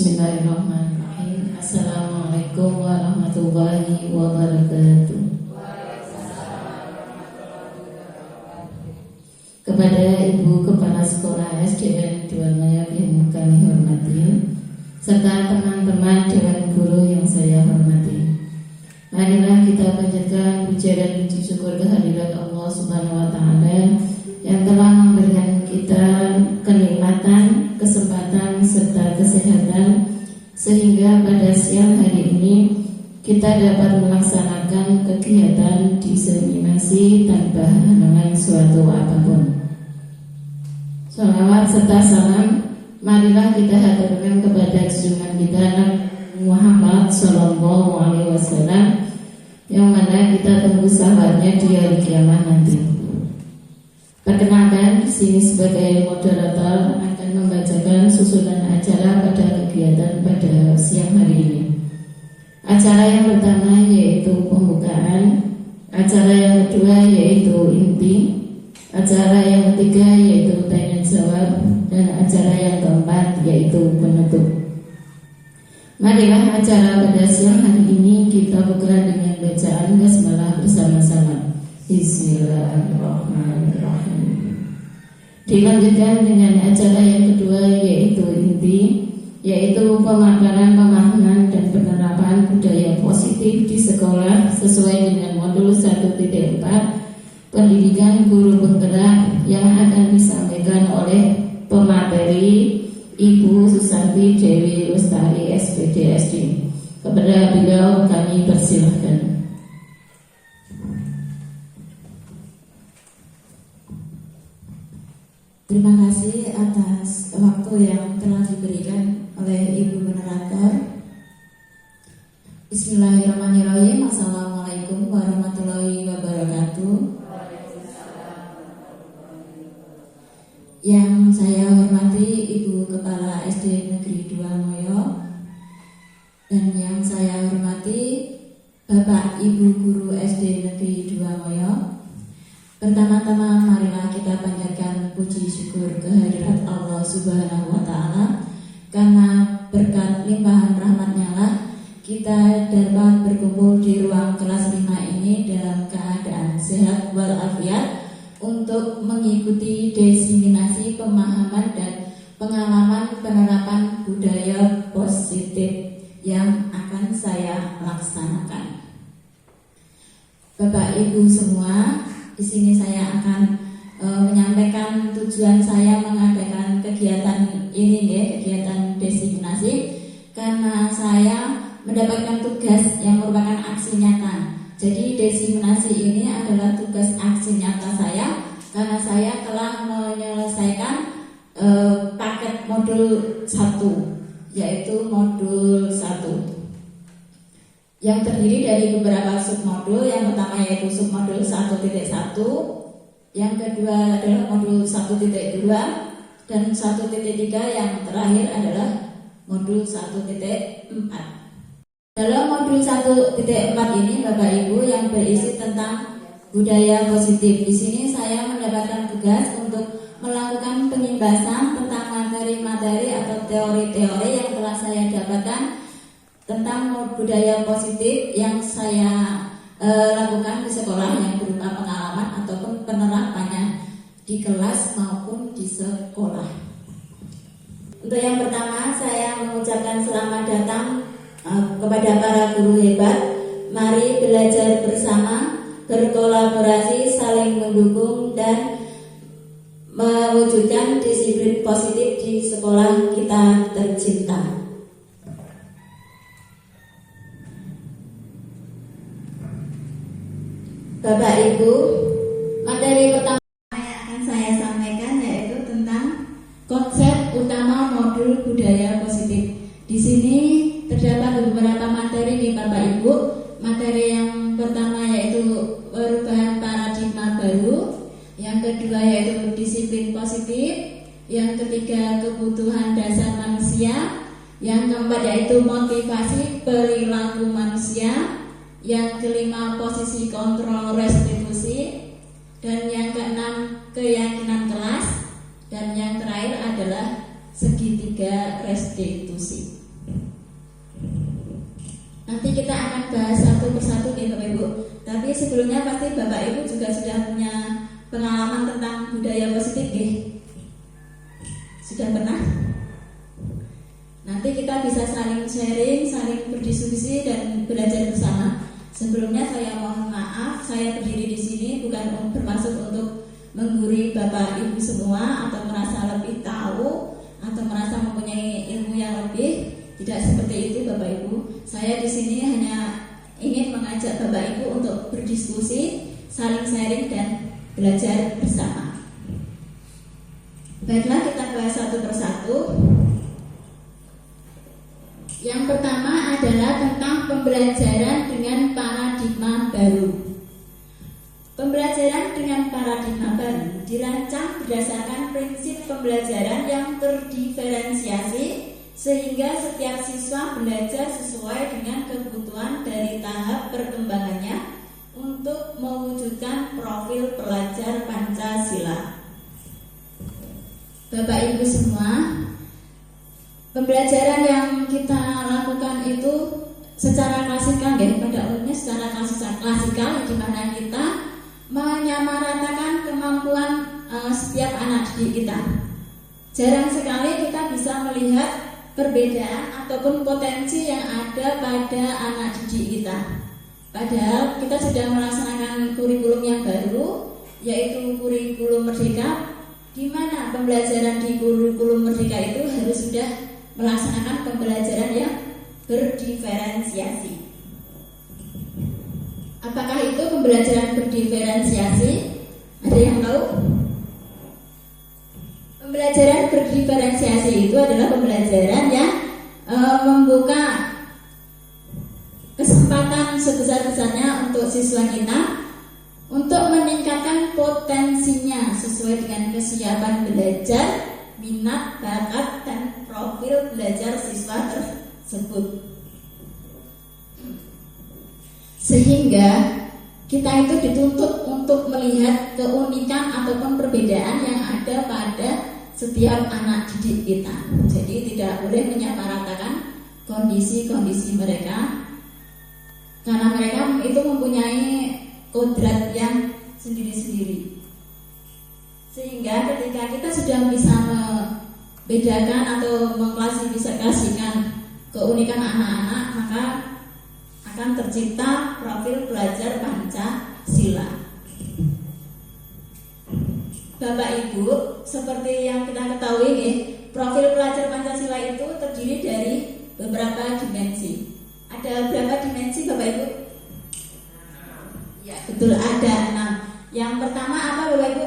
Bismillahirrahmanirrahim. Assalamualaikum warahmatullahi wabarakatuh. Kepada Ibu Kepala Sekolah SDN 2 Ngoyok yang kami hormati, serta teman-teman Dewan Guru yang saya hormati, marilah kita panjatkan puja dan puji syukur kehadirat Allah Subhanahu wa Ta'ala yang telah memberikan kita kenikmatan, kesempatan serta kesehatan sehingga pada siang hari ini kita dapat melaksanakan kegiatan diseminasi tanpa halangan suatu apapun. Shalawat serta salam marilah kita haturkan kepada junjungan kita Nabi Muhammad Sallallahu Alaihi Wasallam yang mana kita tunggu sahabatnya di hari kiamat nanti. Perkenalkan, di sini sebagai moderator akan membacakan susunan acara pada kegiatan pada siang hari ini. Acara yang pertama yaitu pembukaan, acara yang kedua yaitu inti, acara yang ketiga yaitu tanya jawab, dan acara yang keempat yaitu penutup. Marilah acara pada siang hari ini kita buka dengan bacaan basmalah bersama-sama. Bismillahirrahmanirrahim. Dilanjutkan dengan acara yang kedua yaitu inti, yaitu pemaparan, pemahaman dan penerapan budaya positif di sekolah sesuai dengan modul 1.4 pendidikan guru penggerak yang akan disampaikan oleh pemateri Ibu Susanti Dewi Lestari SPDSD. Kepada beliau kami persilahkan. Terima kasih atas waktu yang telah diberikan oleh Ibu Moderator. Bismillahirrahmanirrahim. Assalamualaikum warahmatullahi wabarakatuh. Yang saya hormati Ibu Kepala SD Negeri 2 Ngoyok, dan yang saya hormati Bapak Ibu Guru SD Negeri 2 Ngoyok. Pertama-tama marilah kita panjatkan puji syukur kehadirat Allah Subhanahu wa Ta'ala, karena berkat limpahan rahmatnya lah kita dapat berkumpul di ruang kelas 5 ini dalam keadaan sehat walafiat untuk mengikuti diseminasi pemahaman dan pengalaman penerapan budaya positif yang akan saya laksanakan. Bapak Ibu semua, di sini saya akan menyampaikan tujuan saya mengadakan kegiatan ini, kegiatan diseminasi, karena saya mendapatkan tugas yang merupakan aksi nyata. Jadi diseminasi ini adalah tugas aksi nyata saya, karena saya telah menyelesaikan paket modul 1, yaitu modul 1 yang terdiri dari beberapa submodul. Yang pertama yaitu submodul 1.1, yang kedua adalah modul 1.2, dan 1.3 yang terakhir adalah modul 1.4. Dalam modul 1.4 ini Bapak Ibu yang berisi tentang budaya positif. Di sini saya mendapatkan tugas untuk melakukan penjelasan tentang materi-materi atau teori-teori yang telah saya dapatkan tentang budaya positif yang saya lakukan di sekolah, yang berupa pengalaman ataupun penerapannya di kelas maupun di sekolah. Untuk yang pertama, saya mengucapkan selamat datang kepada para guru hebat. Mari belajar bersama, berkolaborasi, saling mendukung dan mewujudkan disiplin positif di sekolah kita tercinta. Bapak Ibu, materi pertama yang akan saya sampaikan yaitu tentang konsep utama modul budaya positif. Di sini terdapat beberapa materi di Bapak Ibu. Materi yang pertama yaitu perubahan paradigma baru, yang kedua yaitu disiplin positif, yang ketiga kebutuhan dasar manusia, yang keempat yaitu motivasi perilaku manusia, yang kelima posisi kontrol restitusi, dan yang keenam keyakinan kelas, dan yang terakhir adalah segitiga restitusi. bahas satu persatu nih Bapak Ibu. Tapi sebelumnya pasti Bapak Ibu juga sudah punya pengalaman tentang budaya positif nih. Sudah pernah? Nanti kita bisa saling sharing, saling berdiskusi dan belajar bersama. Sebelumnya saya mohon maaf, saya berdiri di sini bukan bermaksud untuk menggurui Bapak Ibu semua atau merasa lebih tahu atau merasa mempunyai ilmu yang lebih. Tidak seperti itu Bapak Ibu. Saya di sini hanya ingin mengajak Bapak Ibu untuk berdiskusi, saling sharing dan belajar bersama. Baiklah, kita bahas satu persatu. Yang pertama adalah tentang pembelajaran dengan paradigma baru. Pembelajaran dengan paradigma baru dirancang berdasarkan prinsip pembelajaran yang terdiferensiasi sehingga setiap siswa belajar sesuai dengan kebutuhan dari tahap perkembangannya untuk mewujudkan profil pelajar Pancasila. Bapak Ibu semua, pembelajaran yang kita lakukan itu secara klasikal ya, pada umumnya secara klasikal di mana kita menyamaratakan kemampuan setiap anak didik kita. Jarang sekali kita bisa melihat perbedaan ataupun potensi yang ada pada anak didik kita. Padahal kita sudah melaksanakan kurikulum yang baru, yaitu kurikulum Merdeka, di mana pembelajaran di kurikulum Merdeka itu harus sudah melaksanakan pembelajaran yang berdiferensiasi. Apakah itu pembelajaran berdiferensiasi? Ada yang tahu? Pembelajaran berdiferensiasi itu adalah pembelajaran yang membuka kesempatan sebesar-besarnya untuk siswa kita untuk meningkatkan potensinya sesuai dengan kesiapan belajar, minat, bakat, dan profil belajar siswa tersebut. Sehingga kita itu dituntut untuk melihat keunikan ataupun perbedaan yang ada pada setiap anak didik kita. Jadi tidak boleh menyamaratakan kondisi-kondisi mereka, karena mereka itu mempunyai kodrat yang sendiri-sendiri. Sehingga ketika kita sudah bisa membedakan atau mengklasifikasikan keunikan anak-anak, maka akan tercipta profil pelajar Pancasila. Bapak Ibu, seperti yang kita ketahui nih, profil pelajar Pancasila itu terdiri dari beberapa dimensi. Ada berapa dimensi Bapak Ibu? Ya, betul, ada 6. Yang pertama apa Bapak Ibu?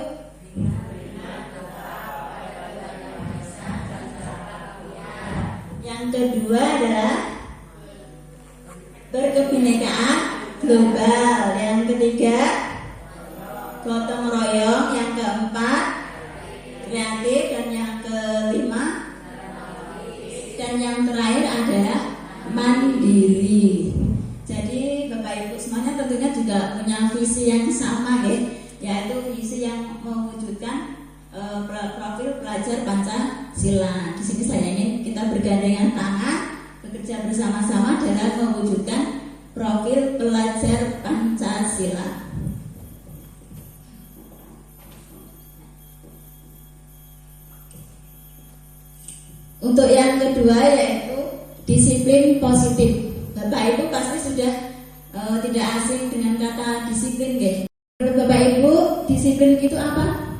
Yang kedua adalah berkebinekaan global. Yang ketiga gotong royong. Yang keempat kreatif. Dan yang kelima dan yang terakhir adalah mandiri. Jadi Bapak Ibu semuanya tentunya juga punya visi yang sama ya, yaitu visi yang mewujudkan profil pelajar Pancasila. Di sini saya ingin kita bergandengan tangan, bekerja bersama-sama dalam mewujudkan profil pelajar Pancasila. Untuk yang kedua yaitu disiplin positif. Bapak Ibu pasti sudah tidak asing dengan kata disiplin ya. Menurut Bapak Ibu, disiplin itu apa?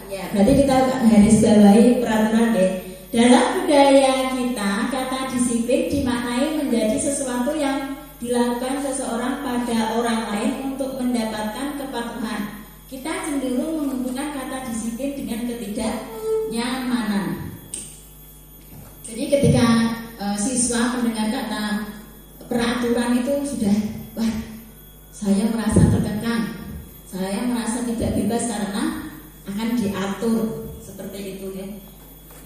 Ya, berarti kita harus bawahi peraturan deh. Dalam budaya kita, kata disiplin dimaknai menjadi sesuatu yang dilakukan seseorang pada orang lain untuk mendapatkan kepatuhan. Kita cenderung menghubungkan kata disiplin dengan ketidaknyamanan. Jadi ketika siswa mendengar kata peraturan itu sudah, wah, saya merasa terkekang, saya merasa tidak bebas karena akan diatur seperti itu ya.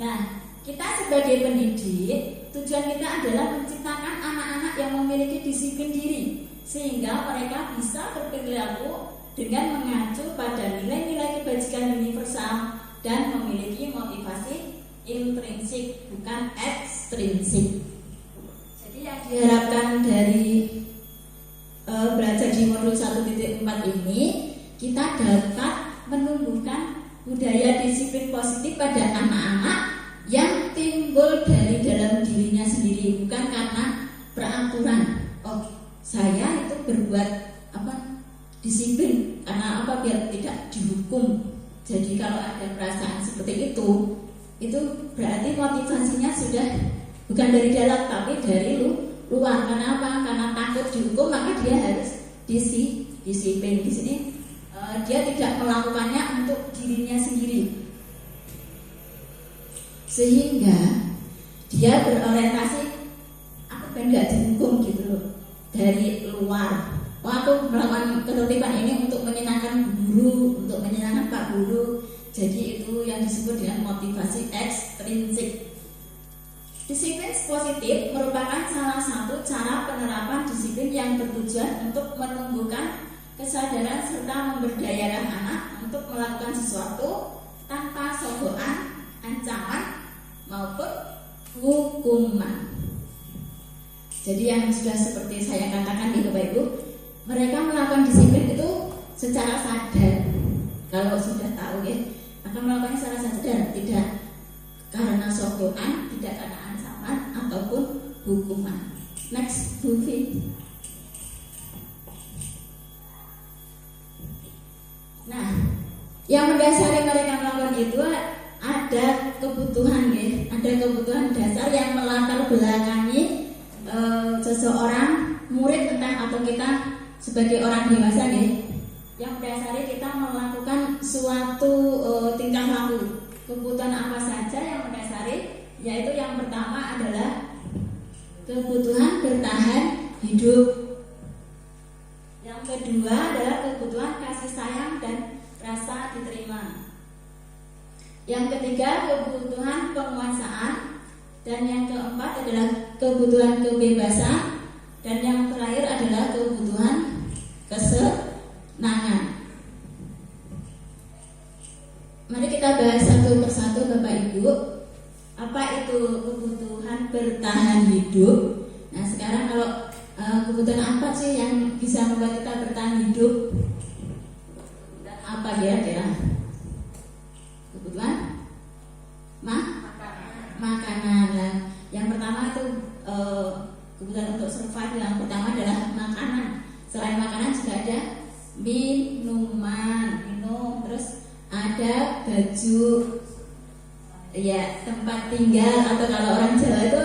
Nah, kita sebagai pendidik, tujuan kita adalah menciptakan anak-anak yang memiliki disiplin diri, sehingga mereka bisa berperilaku dengan mengacu pada nilai-nilai kebajikan universal dan memiliki motivasi intrinsik bukan ekstrinsik. Jadi yang diharapkan ini kita dapat menumbuhkan budaya disiplin positif pada anak-anak yang timbul dari dalam dirinya sendiri, bukan karena peraturan. Oh, saya itu berbuat disiplin karena biar tidak dihukum. Jadi kalau ada perasaan seperti itu berarti motivasinya sudah bukan dari dalam tapi dari luar. Kenapa? Karena takut dihukum, maka dia harus disiplin. Di sini dia tidak melakukannya untuk dirinya sendiri, sehingga dia berorientasi aku kan nggak dihukum gitu loh dari luar. Aku melakukan ketertiban ini untuk menyenangkan guru, untuk menyenangkan Pak Guru. Jadi itu yang disebut dengan motivasi ekstrinsik. Disiplin positif merupakan salah satu cara penerapan disiplin yang bertujuan untuk menumbuhkan kesadaran serta memberdayakan anak untuk melakukan sesuatu tanpa sogokan, ancaman maupun hukuman. Jadi yang sudah seperti saya katakan di Bapak Ibu, mereka melakukan disiplin itu secara sadar. Kalau sudah tahu ya, akan melakukannya secara sadar, tidak karena sogokan, tidak karena ancaman ataupun hukuman. Next, Bu Fi. Nah, yang mendasari mereka melakukan itu ada kebutuhan ya, ada kebutuhan dasar yang melatar belakangi seseorang murid atau kita sebagai orang dewasa nih, yang mendasari kita melakukan suatu tingkah laku. Kebutuhan apa saja yang mendasari? Yaitu yang pertama adalah kebutuhan bertahan hidup. Yang kedua adalah kebutuhan kasih sayang dan rasa diterima. Yang ketiga kebutuhan penguasaan, dan yang keempat adalah kebutuhan kebebasan, dan yang terakhir adalah kebutuhan kesenangan. Mari kita bahas satu persatu Bapak Ibu. Apa itu kebutuhan bertahan hidup? Nah sekarang kalau kebutuhan apa sih yang bisa membuat kita bertahan hidup? Dan apa kira-kira? Kebutuhan makanan. Nah, yang pertama itu kebutuhan untuk survive. Yang pertama adalah makanan. Selain makanan juga ada minum, terus ada baju, ya tempat tinggal, atau kalau orang Jawa itu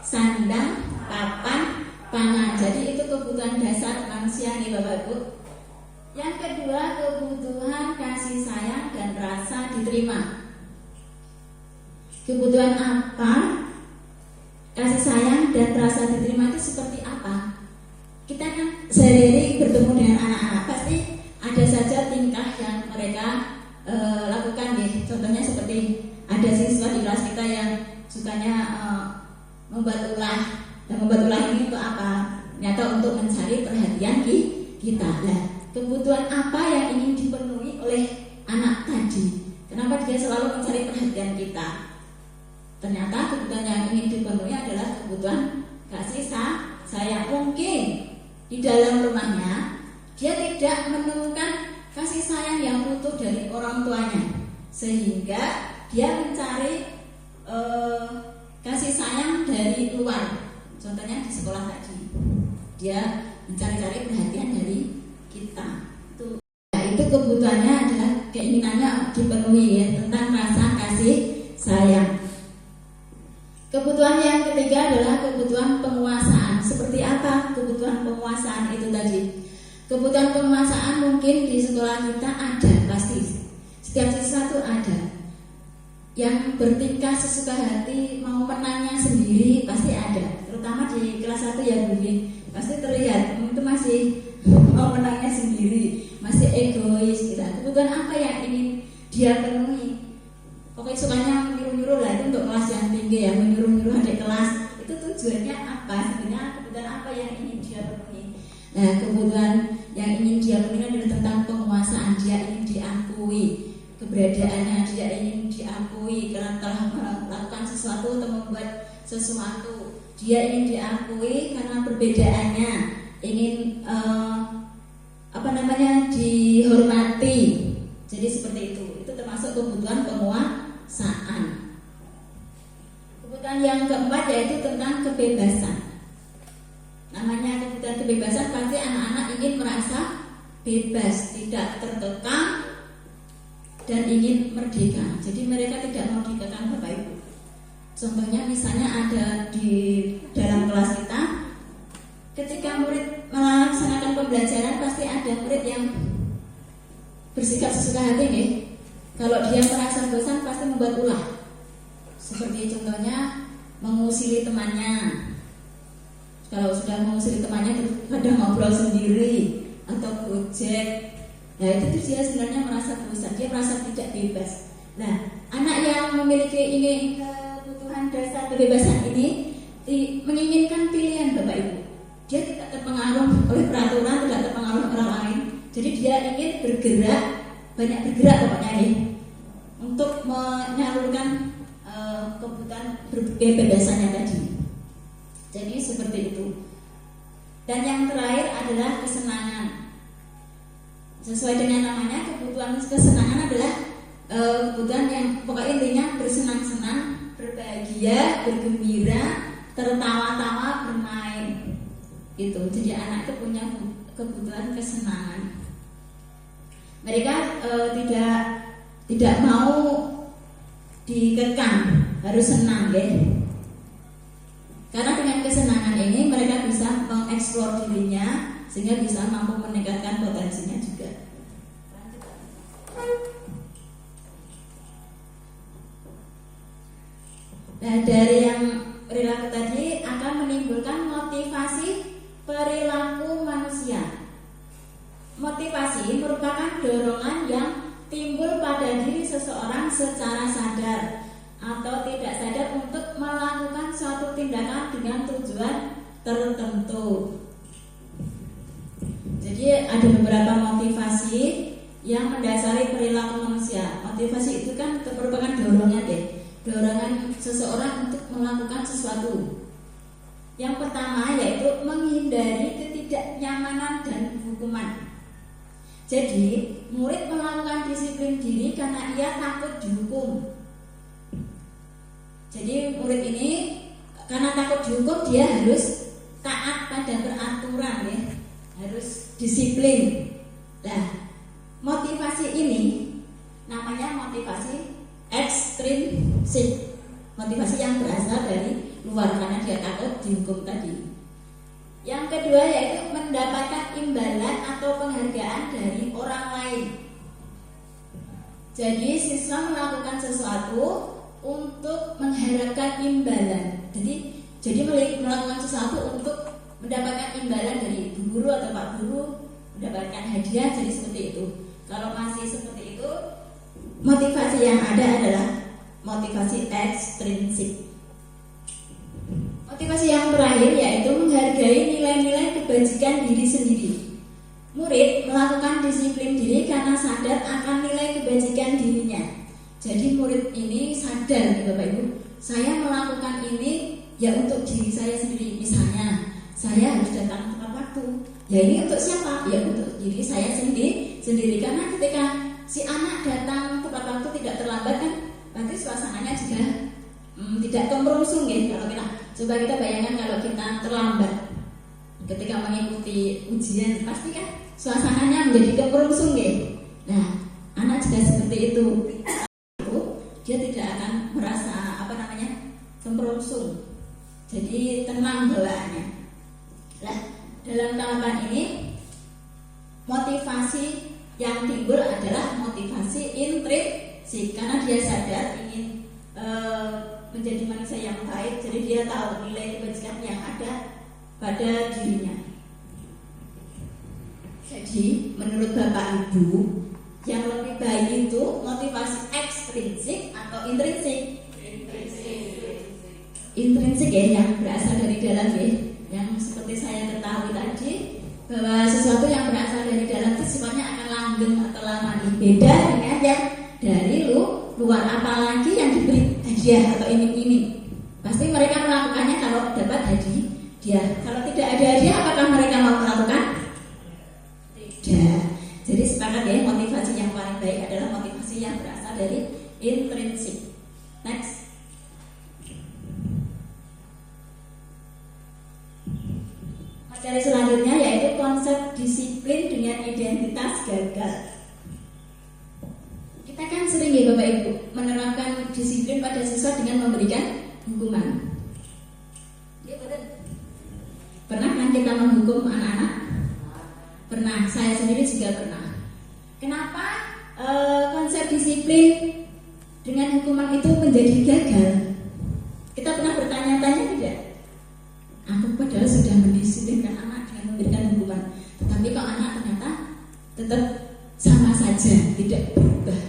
sandang, papan, pangan. Jadi itu kebutuhan dasar manusia nih Bapak Ibu. Yang kedua kebutuhan kasih sayang dan rasa diterima. Kebutuhan apa? Kasih sayang dan rasa diterima itu seperti apa? Kita kan sehari-hari bertemu dengan anak-anak, pasti ada saja tingkah yang mereka lakukan nih. Contohnya seperti ada siswa di kelas kita yang sukanya membuat ulah. Dan membuat ulah ini untuk apa? Ternyata untuk mencari perhatian kita. Nah, kebutuhan apa yang ingin dipenuhi oleh anak tadi? Kenapa dia selalu mencari perhatian kita? Ternyata kebutuhan yang ingin dipenuhi adalah kebutuhan kasih sayang. Mungkin di dalam rumahnya dia tidak menemukan kasih sayang yang utuh dari orang tuanya, sehingga dia mencari kasih sayang dari luar. Contohnya di sekolah tadi, dia mencari-cari perhatian dari kita. Itu kebutuhannya adalah keinginannya dipenuhi ya, tentang rasa kasih sayang. Kebutuhan yang ketiga adalah kebutuhan penguasaan. Seperti apa kebutuhan penguasaan itu tadi? Kebutuhan penguasaan mungkin di sekolah kita ada, pasti setiap siswa itu ada. Yang bertingkah sesuka hati, mau menangnya sendiri pasti ada. Terutama di kelas 1 ya Bu, pasti terlihat itu masih mau menangnya sendiri, masih egois gitu. Kebutuhan apa yang ingin dia penuhi? Pokoknya sukanya menyuruh-nyuruh lah, itu untuk kelas yang tinggi ya, menyuruh-nyuruh adik kelas. Itu tujuannya apa? Sebenarnya kebutuhan apa yang ingin dia penuhi? Nah, kebutuhan yang ingin dia penuhi adalah tentang penguasaan. Dia ingin diakui keberadaannya, dia ingin diakui karena telah melakukan sesuatu atau membuat sesuatu. Dia ingin diakui karena perbedaannya, ingin dihormati. Jadi seperti itu termasuk kebutuhan penguasaan. Kebutuhan yang keempat yaitu tentang kebebasan. Namanya kebutuhan kebebasan, pasti anak-anak ingin merasa bebas, tidak terkekang dan ingin merdeka. Jadi mereka tidak mau dikekang Bapak Ibu. Contohnya misalnya ada di dalam kelas kita, ketika murid melaksanakan pembelajaran pasti ada murid yang bersikap sesuka hati nih. Kalau dia merasa bosan pasti membuat ulah. Seperti contohnya mengusili temannya. Kalau sudah mengusili temannya kadang ngobrol sendiri atau gojek. Nah itu dia sebenarnya merasa bosan, dia merasa tidak bebas. Nah anak yang memiliki ini kebutuhan dasar kebebasan ini menginginkan pilihan Bapak Ibu. Dia tidak terpengaruh oleh peraturan, tidak terpengaruh orang lain. Jadi dia ingin bergerak, banyak bergerak pokoknya ini untuk menyalurkan kebutuhan kebebasannya tadi. Jadi seperti itu. Dan yang terakhir adalah kesenangan. Sesuai dengan namanya, kebutuhan kesenangan adalah kebutuhan yang pokoknya intinya bersenang-senang, berbahagia, bergembira, tertawa-tawa, bermain. Itu. Jadi anak itu punya kebutuhan kesenangan. Mereka tidak mau dikekang, harus senang ya. Karena dengan kesenangan ini mereka bisa mengeksplor dirinya sehingga bisa mampu meningkatkan potensinya juga. Nah, dari yang perilaku tadi akan menimbulkan motivasi perilaku manusia. Motivasi merupakan dorongan yang timbul pada diri seseorang secara sadar atau tidak sadar untuk melakukan suatu tindakan dengan tujuan tertentu. Jadi ada beberapa motivasi yang mendasari perilaku manusia. Motivasi itu kan merupakan dorongan ya, dorongan seseorang untuk melakukan sesuatu. Yang pertama yaitu menghindari ketidaknyamanan dan hukuman. Jadi murid melakukan disiplin diri karena ia takut dihukum. Jadi murid ini karena takut dihukum dia harus taat pada peraturan ya, harus disiplin. Nah, motivasi ini namanya motivasi ekstrinsik. Motivasi yang berasal dari luar karena dia takut dihukum tadi. Yang kedua yaitu mendapatkan imbalan atau penghargaan dari orang lain. Jadi siswa melakukan sesuatu untuk mengharapkan imbalan. Jadi melakukan sesuatu untuk mendapatkan imbalan dari ibu guru atau pak guru, mendapatkan hadiah. Jadi seperti itu. Kalau masih seperti itu, motivasi yang ada adalah motivasi ekstrinsik. Motivasi yang terakhir yaitu menghargai nilai-nilai kebajikan diri sendiri. Murid melakukan disiplin diri karena sadar akan nilai kebajikan dirinya. Jadi murid ini sadar nih Bapak Ibu, saya melakukan ini ya untuk diri saya sendiri. Misalnya saya harus datang tepat waktu. Ya ini untuk siapa? Ya untuk diri saya sendiri. Karena ketika si anak datang tepat waktu tidak terlambat kan, berarti suasananya juga tidak kemerungsung ya. Kalau coba kita bayangkan kalau kita terlambat ketika mengikuti ujian, pasti kan suasananya menjadi kemerungsung ya. Nah, anak juga seperti itu. Dia tidak akan merasa kemerungsung. Jadi tenang bawaannya. Nah, dalam tahapan ini motivasi yang timbul adalah motivasi intrinsik karena dia sadar ingin menjadi manusia yang baik, jadi dia tahu nilai kebajikan yang ada pada dirinya. Jadi menurut Bapak Ibu, yang lebih baik itu motivasi ekstrinsik atau intrinsik? Intrinsik ya, yang berasal dari dalam ya, yang seperti saya ketahui tadi bahwa sesuatu yang berasal dari dalam itu sifatnya akan langgeng atau lama. Beda dengan yang dari luar, apalagi yang diberi hadiah atau iming-iming. Pasti mereka melakukannya kalau dapat hadiah. Kalau tidak ada hadiah, apakah mereka mau melakukan? Tidak. Jadi sepakat ya, motivasi yang paling baik adalah motivasi yang berasal dari intrinsik. Next. Materi selanjutnya yaitu konsep disiplin dengan identitas gagal. Kita kan sering ya Bapak Ibu menerapkan disiplin pada siswa dengan memberikan hukuman. Ya, betul. Pernah kan kita menghukum anak-anak? Pernah, saya sendiri juga pernah. Kenapa konsep disiplin dengan hukuman itu menjadi gagal? Kita pernah bertanya-tanya tidak? Aku padahal sudah mendisiplinkan anak dengan memberikan hukuman, tetapi kok anak ternyata tetap sama saja, tidak berubah.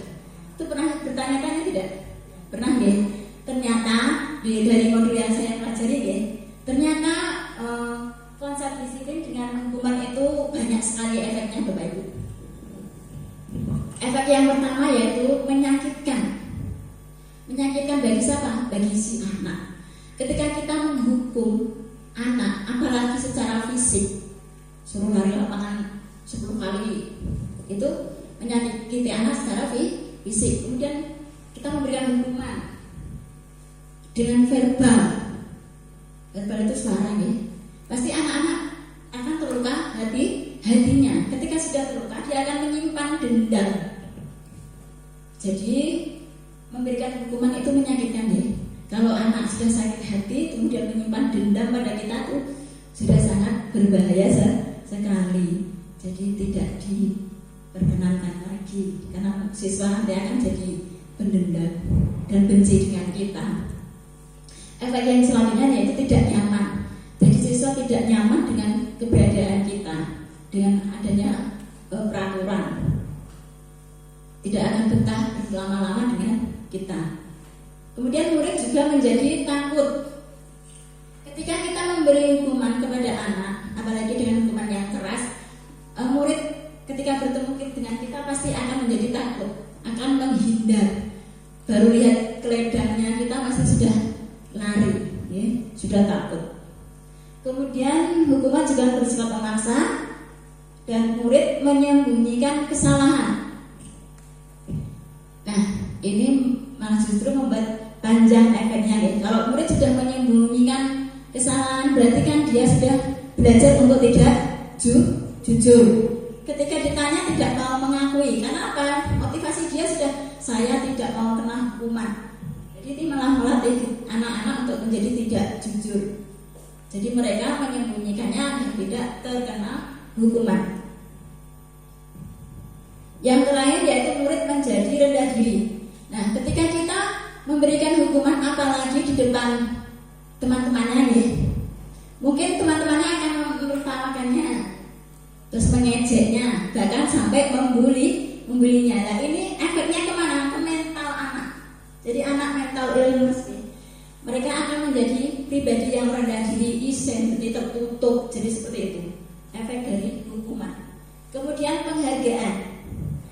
Itu pernah bertanya-tanya tidak? Pernah ya? Ternyata dari modul yang saya pelajari ya, ternyata konsep disiplin dengan hukuman itu banyak sekali efeknya Bapak Ibu. Efek yang pertama yaitu menyakitkan. Menyakitkan bagi siapa? Bagi si anak. Ketika kita menghukum anak, apalagi secara fisik, suruh lari lapangan 10 kali, itu menyakiti anak secara fisik. Kemudian kita memberikan hukuman dengan verbal. Verbal itu suara ya. Pasti anak-anak akan terluka hatinya. Ketika sudah terluka, dia akan menyimpan dendam. Jadi memberikan hukuman itu menyakitkan ya. Kalau anak sudah sakit hati kemudian menyimpan dendam pada kita tuh sudah sangat berbahaya sekali. Jadi tidak diperkenankan lagi karena siswa nanti akan jadi pendendam dan benci dengan kita. Efek yang selanjutnya yaitu tidak nyaman. Jadi siswa tidak nyaman dengan keberadaan kita, dengan adanya peraturan. Tidak akan betah berlama-lama dengan kita. Kemudian murid juga menjadi takut. Ketika kita memberi hukuman kepada anak, apalagi dengan hukuman yang keras, murid ketika bertemu dengan kita pasti akan menjadi takut, akan menghindar. Baru lihat keledangnya kita pasti sudah lari, ya, sudah takut. Kemudian hukuman juga bersifat memaksa dan murid menyembunyikan kesalahan. Nah, ini malah justru membuat panjang efeknya ya. Kalau murid sudah menyembunyikan kesalahan, berarti kan dia sudah belajar untuk tidak jujur. Ketika ditanya tidak mau mengakui. Karena apa? Motivasi dia sudah, saya tidak mau kena hukuman. Jadi ini malah melatih anak-anak untuk menjadi tidak jujur. Jadi mereka menyembunyikannya agar tidak terkena hukuman. Yang terakhir yaitu murid menjadi rendah diri. Nah, ketika kita memberikan hukuman apalagi di depan teman-temannya ya, mungkin teman-temannya akan menertawakannya, terus mengejeknya, bahkan sampai membulinya. Nah, ini efeknya kemana? Ke mental anak. Jadi anak mental illness nih, mereka akan menjadi pribadi yang rendah diri, seperti tertutup, jadi seperti itu. Efek dari hukuman. Kemudian penghargaan.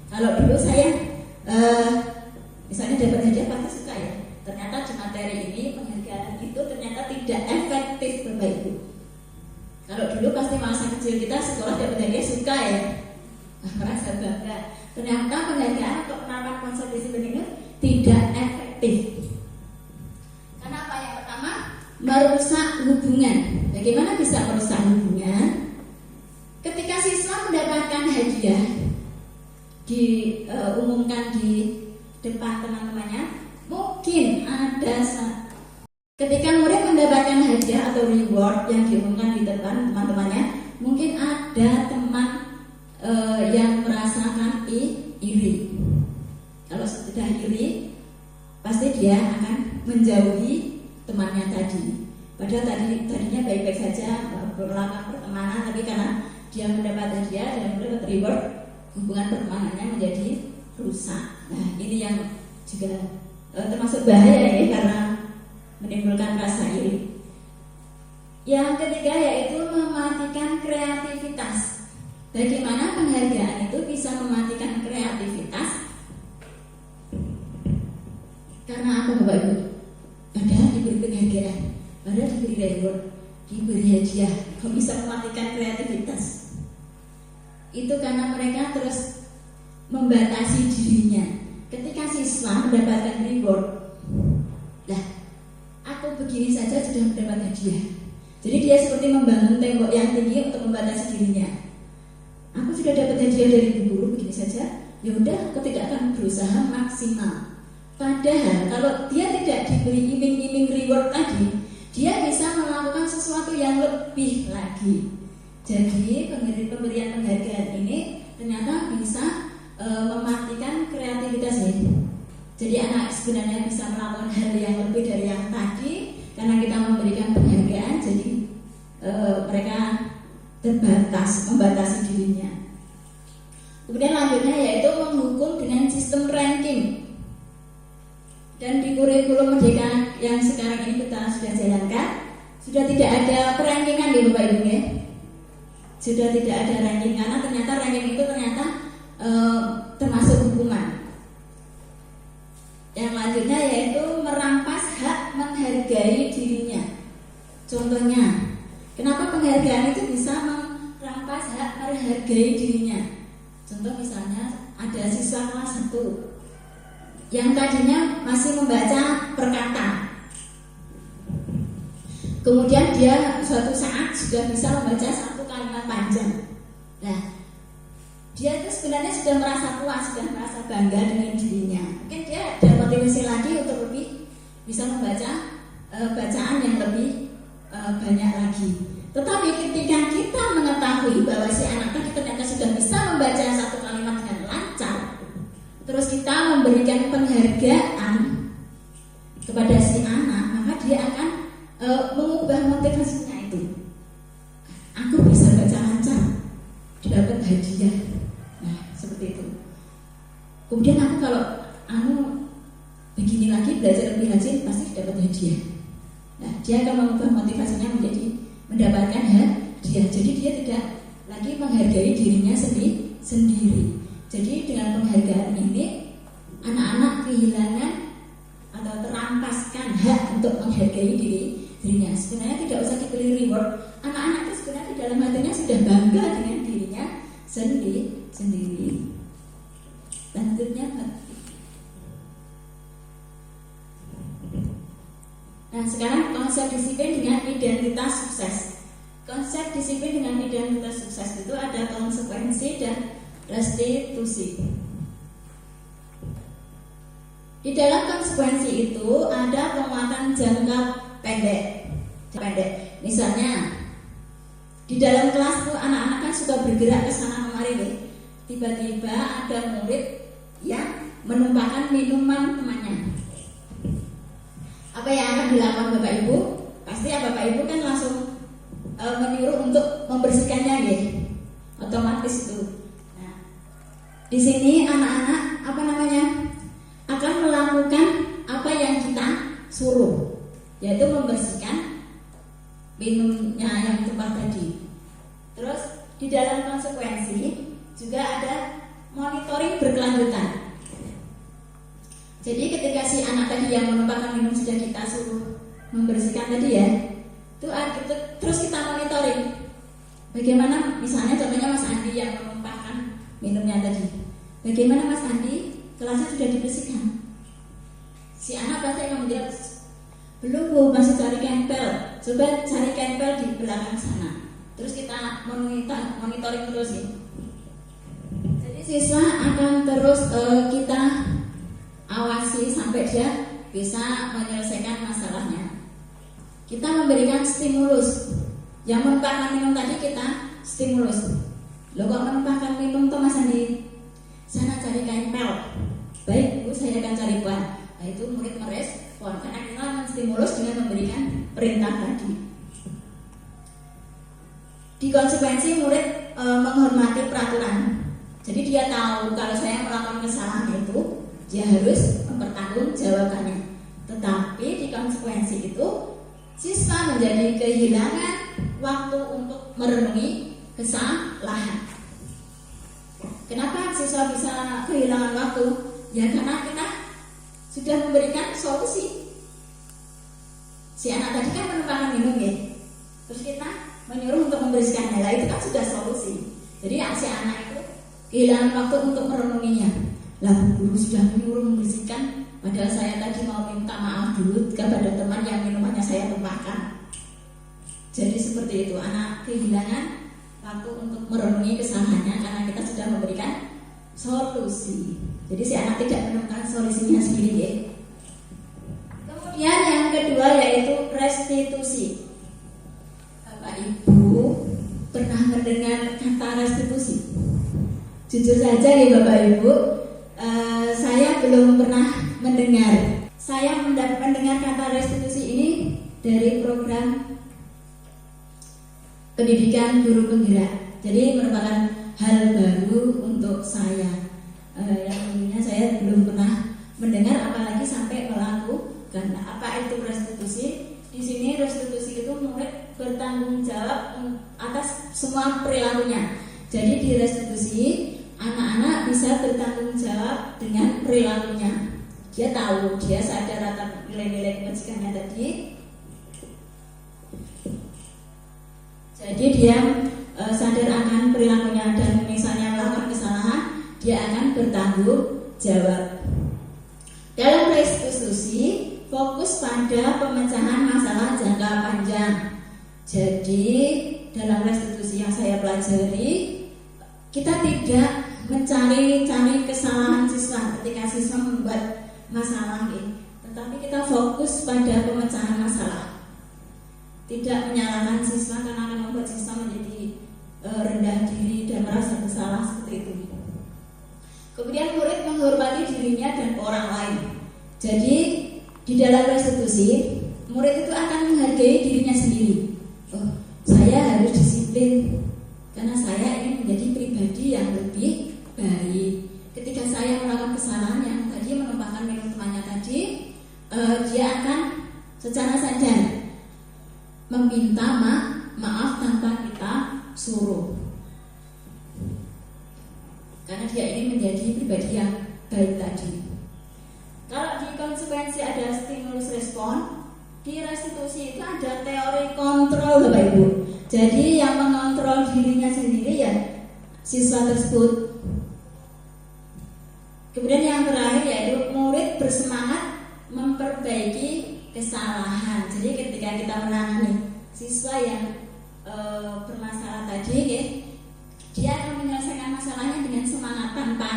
Kalau dulu saya misalnya dapat hadiah pasti suka ya. Ternyata di materi ini penghargaan itu ternyata tidak efektif Bapak Ibu. Kalau dulu pasti masa kecil kita sekolah dapat hadiah suka ya, merasa bangga. Ternyata penghargaan untuk penerapan konsep disiplin ini tidak efektif. Karena apa? Yang pertama, merusak hubungan. Bagaimana bisa merusak hubungan? Ketika siswa mendapatkan hadiah diumumkan di depan teman-temannya, mungkin ada ketika murid mendapatkan hadiah atau reward yang diumumkan di depan teman-temannya, mungkin ada teman yang merasakan iri. Kalau sudah iri, pasti dia akan menjauhi temannya tadi. Padahal tadinya baik-baik saja, berlakukan pertemanan, tapi karena dia mendapat hadiah dan mendapat reward, hubungan pertemanannya menjadi rusak. Nah, ini yang juga termasuk bahaya ya, karena menimbulkan rasa iri. Yang ketiga yaitu mematikan kreativitas. Bagaimana penghargaan itu bisa mematikan kreativitas? Karena apa Bapak Ibu? Padahal diberi penghargaan, padahal diberi reward, diberi hadiah, kok bisa mematikan kreativitas? itu karena mereka terus membatasi dirinya. Ketika siswa mendapatkan reward, lah aku begini saja sudah mendapat hadiah. Jadi dia seperti membangun tembok yang tinggi untuk membatasi dirinya. Aku sudah dapat hadiah dari guru begini saja, ya udah aku tidak akan berusaha maksimal. Padahal kalau dia tidak diberi iming-iming reward tadi, dia bisa melakukan sesuatu yang lebih lagi. Jadi pemberian penghargaan ini ternyata bisa mematikan kreativitas ya. Jadi anak sebenarnya bisa melakukan hal yang lebih dari yang tadi karena kita memberikan penghargaan. Jadi mereka membatasi dirinya. Kemudian lanjutnya yaitu menghukum dengan sistem ranking. Dan di kurikulum Merdeka yang sekarang ini kita sudah jalankan, sudah tidak ada perankingan ya Bapak Ibu ya. Sudah tidak ada ranking karena ternyata ranking itu termasuk hukuman. Yang lanjutnya yaitu merampas hak menghargai dirinya. Contohnya, kenapa penghargaan itu bisa merampas hak menghargai dirinya? Contoh misalnya ada siswa kelas 1 yang tadinya masih membaca per kata, kemudian dia suatu saat sudah bisa membaca satu kalimat panjang. Nah, dia itu sebenarnya sudah merasa puas, sudah merasa bangga dengan dirinya. Mungkin dia ada motivasi lagi untuk lebih bisa membaca bacaan yang lebih banyak lagi. Tetapi ketika kita mengetahui bahwa si anak tadi ternyata sudah bisa membaca satu kalimat dengan lancar, terus kita memberikan penghargaan kepada si anak, maka dia akan mengubah motivasinya itu. Aku bisa baca lancar, dapat hadiah. Nah, seperti itu. Kemudian aku kalau begini lagi belajar lebih rajin pasti dapat hadiah. Nah, dia akan mengubah motivasinya menjadi mendapatkan hadiah. Jadi dia tidak lagi menghargai dirinya sendiri. Jadi dengan penghargaan ini anak-anak kehilangan atau terampaskan hak untuk menghargai dirinya. Sebenarnya tidak usah diberi reward. Anak-anak itu sebenarnya di dalam hatinya sudah bangga dengan dirinya sendiri. Lanjutnya, nah sekarang konsep disiplin dengan identitas sukses. Konsep disiplin dengan identitas sukses itu ada konsekuensi dan restitusi. Di dalam konsekuensi itu ada penguatan jangka pendek. Misalnya di dalam kelas tuh anak-anak kan suka bergerak ke sana kemari deh. Tiba-tiba ada murid yang menumpahkan minuman temannya. Apa yang akan dilakukan Bapak Ibu? Pasti Bapak Ibu kan langsung menyuruh untuk membersihkannya deh. Otomatis itu. Di sini anak-anak akan melakukan apa yang kita suruh, yaitu membersihkan minumnya yang tumpah tadi. Terus di dalam konsekuensi juga ada monitoring berkelanjutan. Jadi ketika si anak tadi yang menumpahkan minum sudah kita suruh membersihkan tadi ya, itu terus kita monitoring. Bagaimana misalnya contohnya Mas Andi yang menumpahkan minumnya tadi. Bagaimana Mas Andi? Kelasnya sudah dibersihkan. Si anak pasti akan menjawab, belum Bu, masih cari kempel. Coba cari kempel di belakang sana. Terus kita monitoring terus ya. Jadi siswa akan terus kita awasi sampai dia bisa menyelesaikan masalahnya. Kita memberikan stimulus. Yang menumpahkan minum tadi kita stimulus. Loh kok menumpahkan minum tuh Mas Andi? Sana cari kain pel. Baik Bu, saya akan cari pohon. Nah itu murid merespon karena kita menstimulus dengan memberikan perintah tadi. Di konsekuensi murid menghormati peraturan. Jadi dia tahu kalau saya melakukan kesalahan itu dia harus mempertanggungjawabkannya. Tetapi di konsekuensi itu siswa menjadi kehilangan waktu untuk merenungi kesalahan. Kenapa siswa bisa kehilangan waktu? Ya karena kita sudah memberikan solusi. Si anak tadi kan menumpahkan minum ya, terus kita menyuruh untuk membersihkannya. Lah itu kan sudah solusi. Jadi si anak itu kehilangan waktu untuk merenunginya. Lah guru sudah menyuruh membersihkan, padahal saya tadi mau minta maaf dulu kepada teman yang minumannya saya tumpahkan. Jadi seperti itu, anak kehilangan waktu untuk merenungi kesalahannya karena kita sudah memberikan solusi. Jadi si anak tidak menemukan solusinya sendiri ya. Kemudian yang kedua yaitu restitusi. Bapak Ibu pernah mendengar kata restitusi? Jujur saja ya Bapak Ibu, saya belum pernah mendengar. Saya mendengar kata restitusi ini dari program pendidikan guru penggerak. Jadi merupakan hal baru untuk saya. Yang tentunya saya belum pernah mendengar, apalagi sampai melakukan. Apa itu restitusi? Di sini restitusi itu murid bertanggung jawab atas semua perilakunya. Jadi di restitusi anak-anak bisa bertanggung jawab dengan perilakunya. Dia tahu, dia sadar atas nilai-nilai kebajikannya tadi. Jadi dia sadar akan perilakunya dan misalnya melakukan kesalahan, dia akan bertanggung jawab. Dalam restitusi fokus pada pemecahan masalah jangka panjang. Jadi dalam restitusi yang saya pelajari, kita tidak mencari kesalahan siswa ketika siswa membuat masalah ini, tetapi kita fokus pada pemecahan masalah. Tidak menyalahkan siswa karena akan membuat siswa menjadi rendah diri dan merasa bersalah seperti itu. Kemudian murid menghormati dirinya dan orang lain. Jadi di dalam restitusi murid itu akan menghargai dirinya sendiri. Oh, saya harus disiplin karena saya ingin menjadi pribadi yang lebih baik. Ketika saya melakukan kesalahan yang tadi menumpahkan minum temannya tadi, dia akan secara sadar meminta maaf tanpa kita suruh, karena dia ingin menjadi pribadi yang baik tadi. Kalau di konsekuensi ada stimulus respon, di restitusi itu ada teori kontrol Bapak Ibu. Jadi yang mengontrol dirinya sendiri ya siswa tersebut. Kemudian yang terakhir yaitu murid bersemangat memperbaiki kesalahan. Jadi ketika kita menangani siswa yang bermasalah tadi, dia akan menyelesaikan masalahnya dengan semangat tanpa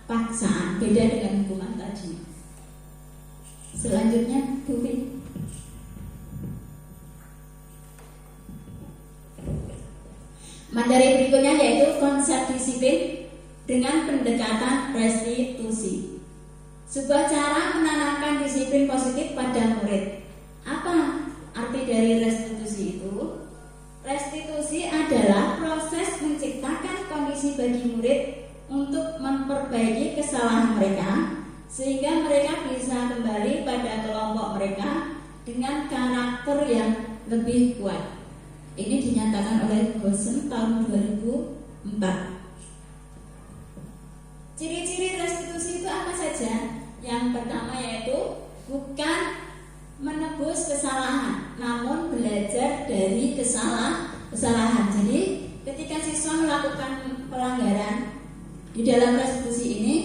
paksaan, beda dengan hukuman tadi. Selanjutnya, Tufi. Materi berikutnya yaitu konsep disiplin dengan pendekatan restitusi. Sebuah cara menanamkan disiplin positif pada murid. Apa arti dari restitusi itu? Restitusi adalah proses menciptakan kondisi bagi murid untuk memperbaiki kesalahan mereka, sehingga mereka bisa kembali pada kelompok mereka dengan karakter yang lebih kuat. Ini dinyatakan oleh Gosen tahun 2004. Ciri-ciri restitusi itu apa saja? Yang pertama yaitu bukan menebus kesalahan, namun belajar dari kesalahan. Jadi ketika siswa melakukan pelanggaran di dalam restitusi ini,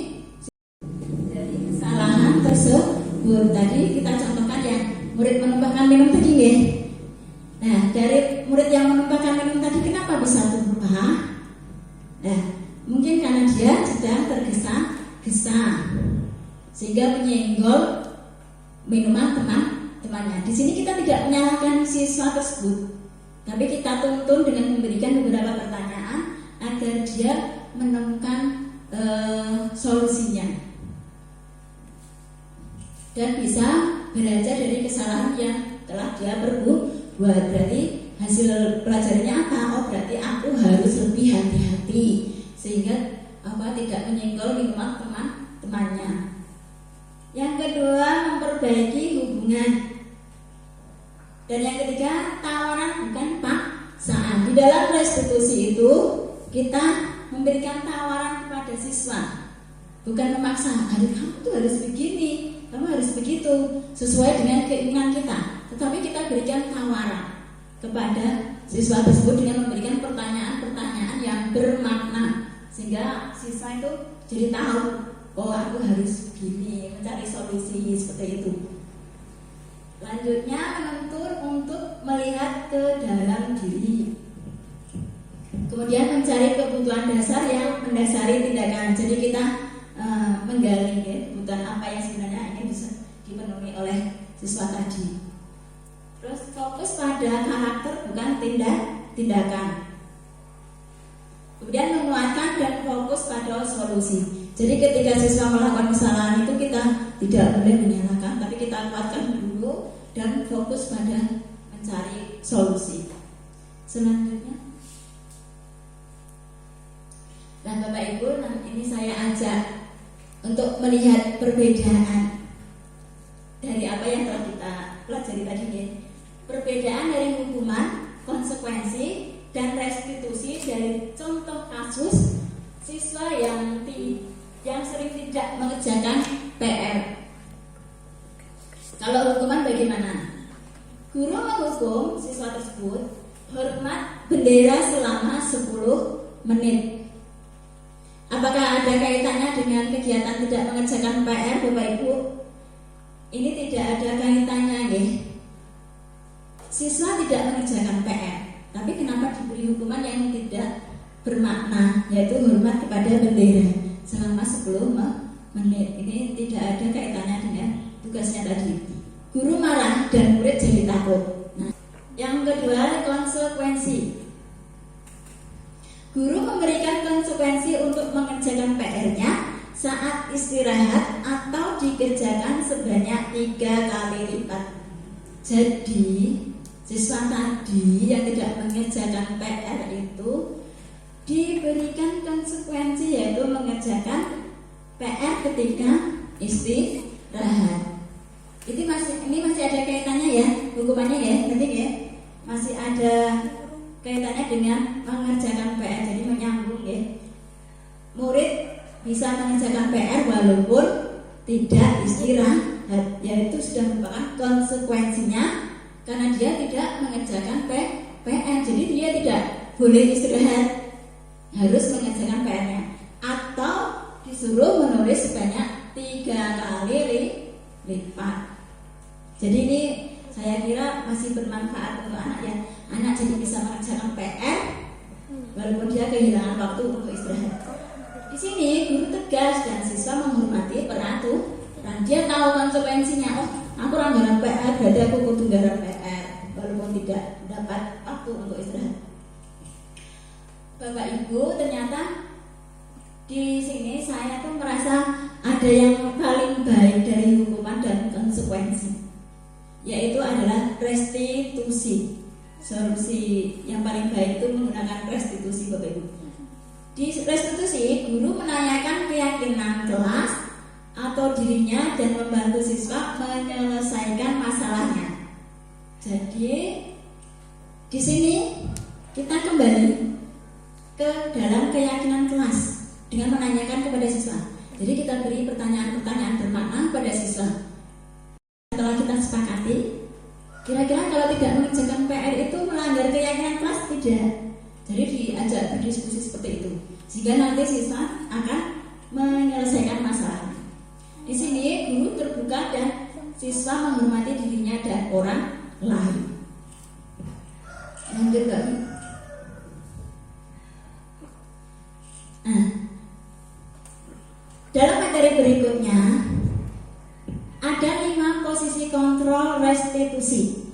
dari kesalahan tersebut tadi kita contohkan yang murid menumpahkan minum tadi ya. Nah, dari murid yang menumpahkan minum tadi kenapa bisa tumpah? Nah, mungkin karena dia sedang tergesa-gesa sehingga menyenggol minuman teman-temannya. Di sini kita tidak menyalahkan siswa tersebut, tapi kita tuntun dengan memberikan beberapa pertanyaan agar dia menemukan solusinya dan bisa belajar dari kesalahan yang telah dia perbuat. Berarti hasil pelajarannya apa? Oh, berarti aku harus lebih hati-hati sehingga tidak menyenggol minuman teman-temannya. Yang kedua, memperbaiki hubungan. Dan yang ketiga, tawaran bukan paksaan. Di dalam restitusi itu kita memberikan tawaran kepada siswa, bukan memaksa. Kamu tuh harus begini, kamu harus begitu, sesuai dengan keinginan kita. Tetapi kita berikan tawaran kepada siswa tersebut dengan memberikan pertanyaan-pertanyaan yang bermakna, sehingga sehingga siswa itu jadi tahu, oh aku harus begini, mencari solusi seperti itu. Lanjutnya menuntut untuk melihat ke dalam diri. Kemudian mencari kebutuhan dasar yang mendasari tindakan. Jadi kita menggali kebutuhan apa yang sebenarnya ini bisa dipenuhi oleh siswa tadi. Terus fokus pada karakter bukan tindakan. Kemudian menguatkan dan fokus pada solusi. Jadi ketika siswa melakukan kesalahan itu kita tidak boleh menyalahkan, tapi kita kuatkan dulu dan fokus pada mencari solusi. Selanjutnya, dan Bapak Ibu, ini saya ajak untuk melihat perbedaan dari apa yang telah kita pelajari tadi ya. Perbedaan dari hukuman, konsekuensi, dan restitusi dari contoh kasus siswa yang sering tidak mengerjakan PR. Kalau hukuman bagaimana? Guru menghukum siswa tersebut hormat bendera selama 10 menit. Apakah ada kaitannya dengan kegiatan tidak mengerjakan PR, Bapak Ibu? Ini tidak ada kaitannya ya. Siswa tidak mengerjakan PR, tapi kenapa diberi hukuman yang tidak bermakna, yaitu hormat kepada bendera selama 10 menit. Ini tidak ada kaitannya dengan tugasnya tadi. Guru marah dan murid jadi takut. Nah, yang kedua, konsekuensi. Guru memberikan konsekuensi untuk mengerjakan PR-nya saat istirahat atau dikerjakan sebanyak 3 kali lipat. Jadi siswa tadi yang tidak mengerjakan PR itu diberikan konsekuensi, yaitu mengerjakan PR ketika istirahat. Ini masih ada kaitannya ya, hukumannya ya, penting ya. Masih ada kaitannya dengan mengerjakan PR, jadi menyambung ya. Murid bisa mengerjakan PR walaupun tidak istirahat, yaitu sudah merupakan konsekuensinya karena dia tidak mengerjakan PR. Jadi dia tidak boleh istirahat, harus mengerjakan PR-nya, atau disuruh menulis sebanyak 3 kali lipat. Jadi ini saya kira masih bermanfaat untuk anak ya. Anak jadi bisa mengerjakan PR walaupun dia kehilangan waktu untuk istirahat. Di sini guru tegas dan siswa menghormati peraturan. Dia tahu konsekuensinya. Oh, aku nggarap PR, berarti aku kudu nggarap PR walaupun tidak dapat waktu untuk istirahat. Bapak Ibu, ternyata di sini saya tuh merasa ada yang paling baik dari hukuman dan konsekuensi, yaitu adalah restitusi. Solusi yang paling baik itu menggunakan restitusi, Bapak Ibu. Di restitusi, guru menanyakan keyakinan kelas atau dirinya dan membantu siswa menyelesaikan masalahnya. Jadi di sini kita kembali ke dalam keyakinan kelas dengan menanyakan kepada siswa. Jadi kita beri pertanyaan-pertanyaan bermakna pada siswa. Setelah kita sepakati, kira-kira kalau tidak mengerjakan PR itu melanggar keyakinan kelas? Tidak. Jadi diajak berdiskusi seperti itu, sehingga nanti siswa akan menyelesaikan masalah. Di sini guru terbuka dan siswa menghormati dirinya dan orang lain. Lanjut lagi. Nah, dalam materi berikutnya ada 5 posisi kontrol restitusi.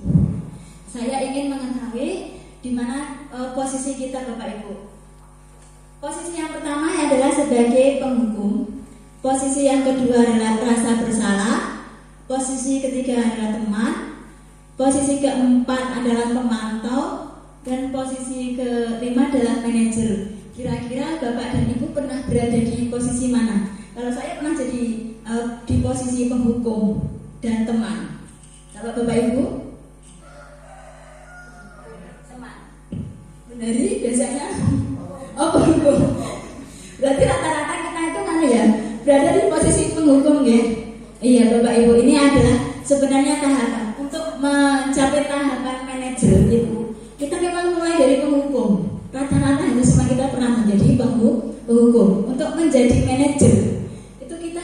Saya ingin mengetahui di mana posisi kita, Bapak Ibu. Posisi yang pertama adalah sebagai penghukum. Posisi yang kedua adalah rasa bersalah. Posisi ketiga adalah teman. Posisi keempat adalah pemantau. Dan posisi kelima adalah manajer. Kira-kira Bapak dan Ibu pernah berada di posisi mana? Kalau saya pernah jadi di posisi penghukum dan teman. Kalau Bapak Ibu? Teman. Benar biasanya? Oh, penghukum. Berarti rata-rata kita itu mana ya? Berada di posisi penghukum ya? Iya Bapak Ibu, ini adalah sebenarnya tahapan untuk mencapai tahapan manajer itu. Kita memang mulai dari penghukum. Rata-rata hampir semua kita pernah menjadi penghukum. Untuk menjadi manajer itu kita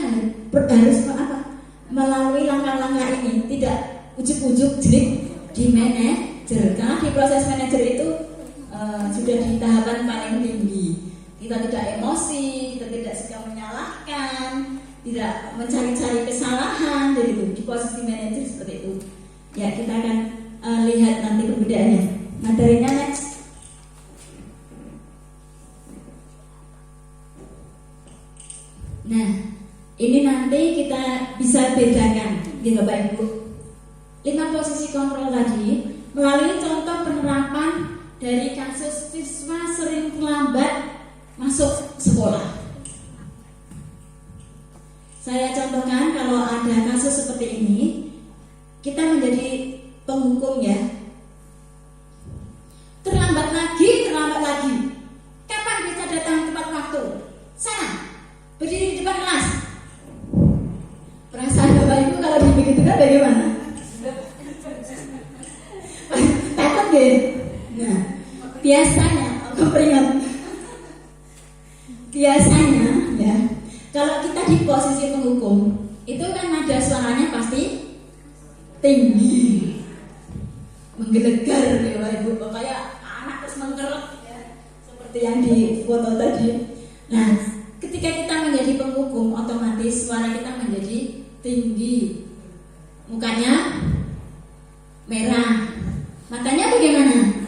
harus melalui langkah-langkah ini. Tidak ujuk-ujuk jadi di manajer, karena di proses manajer itu sudah di tahapan paling tinggi. Kita tidak emosi, kita tidak suka menyalahkan, tidak mencari-cari kesalahan. Jadi itu di posisi manajer seperti itu. Ya, kita akan lihat nanti perbedaannya. Materinya next. Nah, ini nanti kita bisa bedakan, gitu Bapak Ibu. 5 posisi kontrol tadi melalui contoh penerapan dari kasus siswa sering terlambat masuk sekolah. Saya contohkan kalau ada kasus seperti ini, kita menjadi penghukum ya. Terlambat lagi. Kapan bisa datang tepat waktu? Sana, berdiri di depan kelas. Perasaan Bapak Ibu kalau dibegitukan bagaimana? Takut deh. Nah, biasanya aku peringat. Biasanya ya, kalau kita di posisi penghukum, itu kan nada suaranya pasti tinggi, menggelegar ya Bapak Ibu, kayak anak terus mengkerut ya, seperti yang di foto tadi. Nah, ketika kita menjadi penghukum, otomatis suara kita menjadi tinggi, mukanya merah, matanya bagaimana?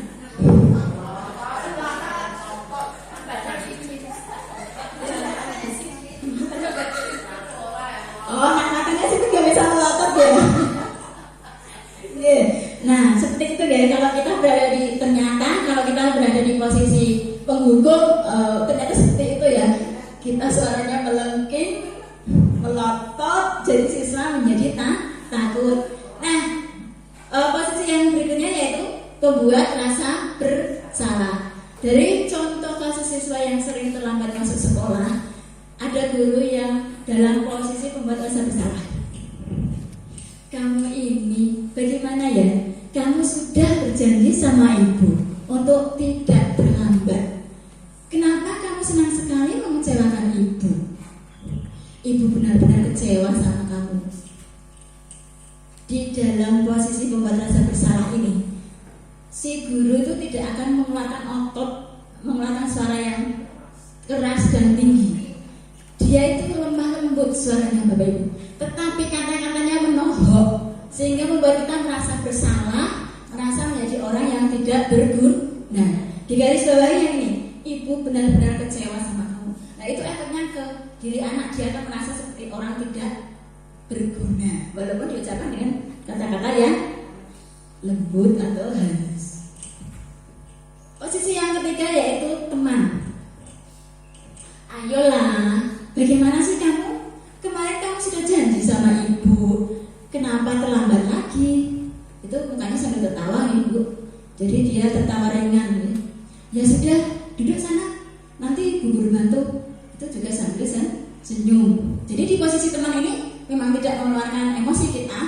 Oh, matanya sih nggak bisa melotot ya. Nah, seperti itu ya. Kalau kita berada di kalau kita berada di posisi penghukum, ternyata seperti itu ya. Kita suaranya melengking, melotot, jadi siswa menjadi takut. Nah, posisi yang berikutnya yaitu membuat rasa bersalah. Dari contoh kasus siswa yang sering terlambat masuk sekolah, ada guru yang dalam posisi membuat rasa bersalah. Kamu ini bagaimana ya? Kamu sudah berjanji sama ibu untuk tidak terlambat. Kenapa kamu senang sekali mengecewakan ibu? Ibu benar-benar kecewa sama kamu. Di dalam posisi membuat rasa bersalah ini, si guru itu tidak akan mengeluarkan suara yang keras dan tinggi. Dia itu lemah lembut suaranya Bapak Ibu, tetapi kata-katanya menohok sehingga membuat kita merasa bersalah, merasa menjadi orang yang tidak berguna. Di garis bawahnya ini, ibu benar-benar kecewa sama kamu. Nah, itu efeknya ke diri anak, dia akan merasa seperti orang tidak berguna, walaupun diucapkan dengan kata-kata yang lembut atau halus. Posisi yang ketiga yaitu teman. Ayolah, bagaimana sih kamu? Kemarin kamu sudah janji sama ibu, kenapa terlambat lagi? Itu mukanya sambil tertawa ibu. Jadi dia tertawa ringan ya. Ya sudah, duduk sana, nanti bu guru bantu. Itu juga sambil senyum. Jadi di posisi teman ini memang tidak mengeluarkan emosi kita,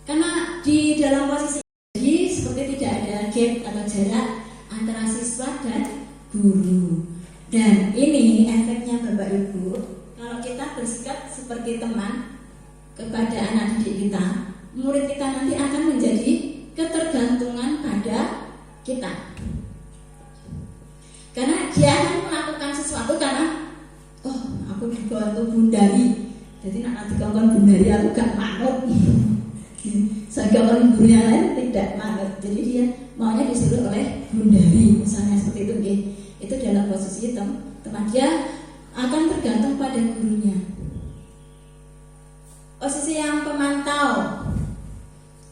karena di dalam posisi ini seperti tidak ada gap atau jarak antara siswa dan guru. Dan ini efeknya Bapak Ibu, kalau kita bersikap seperti teman kepada anak didik kita, murid kita nanti akan menjadi ketergantungan pada kita. Karena dia akan melakukan sesuatu karena aku dibantu bundari. Jadi nanti kawan bundari aku gak manut. Saya kawan gurunya lain tidak manut. Jadi dia maunya disuruh oleh bundari, misalnya seperti itu. Itu dalam posisi teman, dia akan tergantung pada gurunya. Posisi yang pemantau.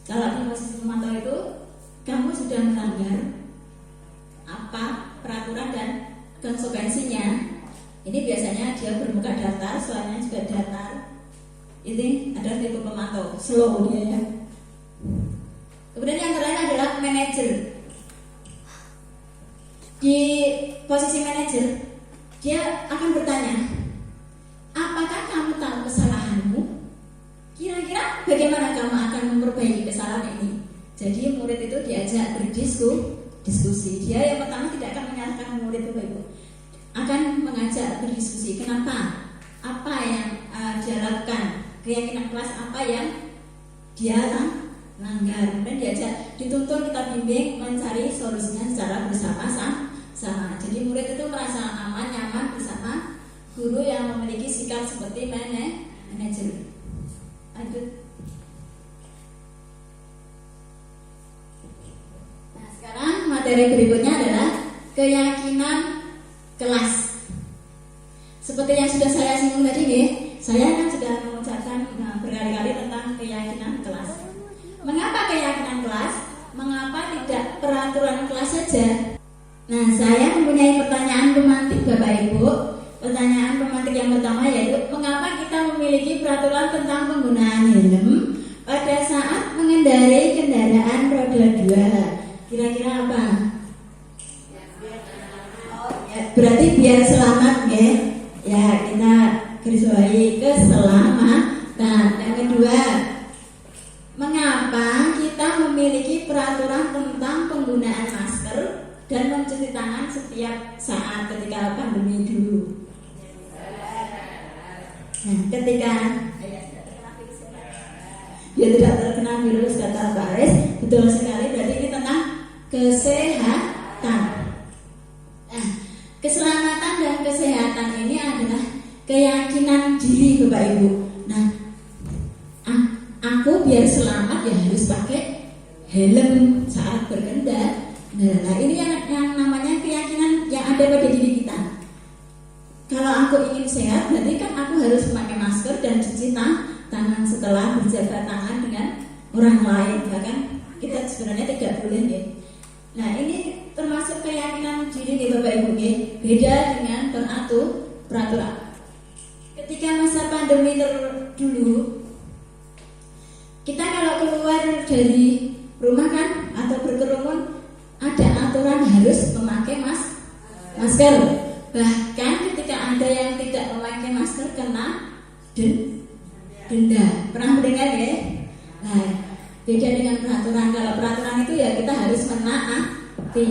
Kalau di posisi pemantau itu kamu sudah melanggar apa peraturan dan konsekuensinya. Ini biasanya dia bermuka datar, suaranya juga datar. Ini adalah tipe pemantau, slow dia ya. Kemudian yang terakhir adalah manajer. Di posisi manajer, dia akan bertanya, apakah kamu tahu kesalahanmu? Kira-kira bagaimana kamu akan memperbaiki kesalahan ini? Jadi murid itu diajak berdiskusi. Dia yang pertama tidak akan menyalahkan murid itu, Ibu. Akan mengajak berdiskusi. Kenapa? Apa yang dia lakukan? Keyakinan kelas apa yang dia langgar? Dan diajak, dituntun, kita bimbing mencari solusinya secara bersama-sama. Jadi murid itu merasa aman, nyaman bersama guru yang memiliki sikap seperti manajer. Lanjut. Nah, sekarang materi berikutnya adalah keyakinan kelas. Seperti yang sudah saya singgung tadi nih, saya kan sudah mengucapkan berkali-kali tentang keyakinan kelas. Mengapa keyakinan kelas? Mengapa tidak peraturan kelas saja? Nah, saya mempunyai pertanyaan pemantik Bapak Ibu. Pertanyaan pemantik yang pertama yaitu, mengapa kita memiliki peraturan tentang penggunaan helm pada saat mengendarai kendaraan roda 2? Kira-kira apa? Berarti biar selamat ya. Ya, kita garis bawahi keselamatan. Yang kedua, mengapa kita memiliki peraturan tentang penggunaan masker dan mencuci tangan setiap saat ketika pandemi dulu? Nah, ketika dia tidak terkena virus, kata Pak Aris, betul sekali, berarti ini tentang kesehatan. Nah, keselamatan dan kesehatan ini adalah keyakinan diri Bapak Ibu. Nah, aku biar selamat ya harus pakai helm saat berkendara. Nah, ini yang namanya keyakinan yang ada pada diri kita. Kalau aku ingin sehat, berarti kan aku harus memakai masker dan cuci tangan setelah berjabat tangan dengan orang lain. Bahkan kita sebenarnya tidak boleh ya. Nah, ini termasuk keyakinan diri nih Bapak Ibu ya. Beda dengan peraturan. Ketika masa pandemi dulu, kita kalau keluar dari rumah kan atau berkerumun, ada aturan harus memakai masker. Bahkan ketika ada yang tidak memakai masker kena denda. Pernah mendengar ya? Nah, beda dengan peraturan. Kalau peraturan itu ya kita harus menaati.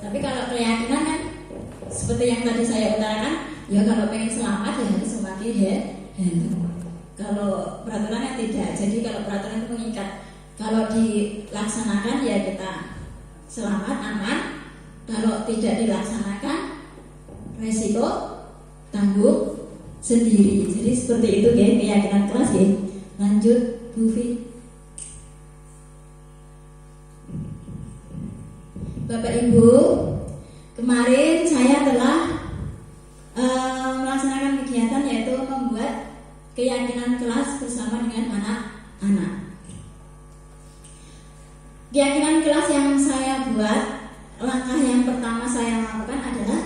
Tapi kalau keyakinan kan seperti yang tadi saya utarakan, ya kalau pengen selamat ya harus memakai helm. Kalau peraturannya tidak. Jadi kalau peraturan itu mengikat, kalau dilaksanakan ya kita selamat, aman. Kalau tidak dilaksanakan, resiko tanggung sendiri. Jadi seperti itu ya keyakinan kelas ya. Lanjut Bu Vi. Bapak Ibu, kemarin saya telah melaksanakan kegiatan yaitu membuat keyakinan kelas bersama dengan anak-anak. Keyakinan kelas yang saya buat, langkah yang pertama saya lakukan adalah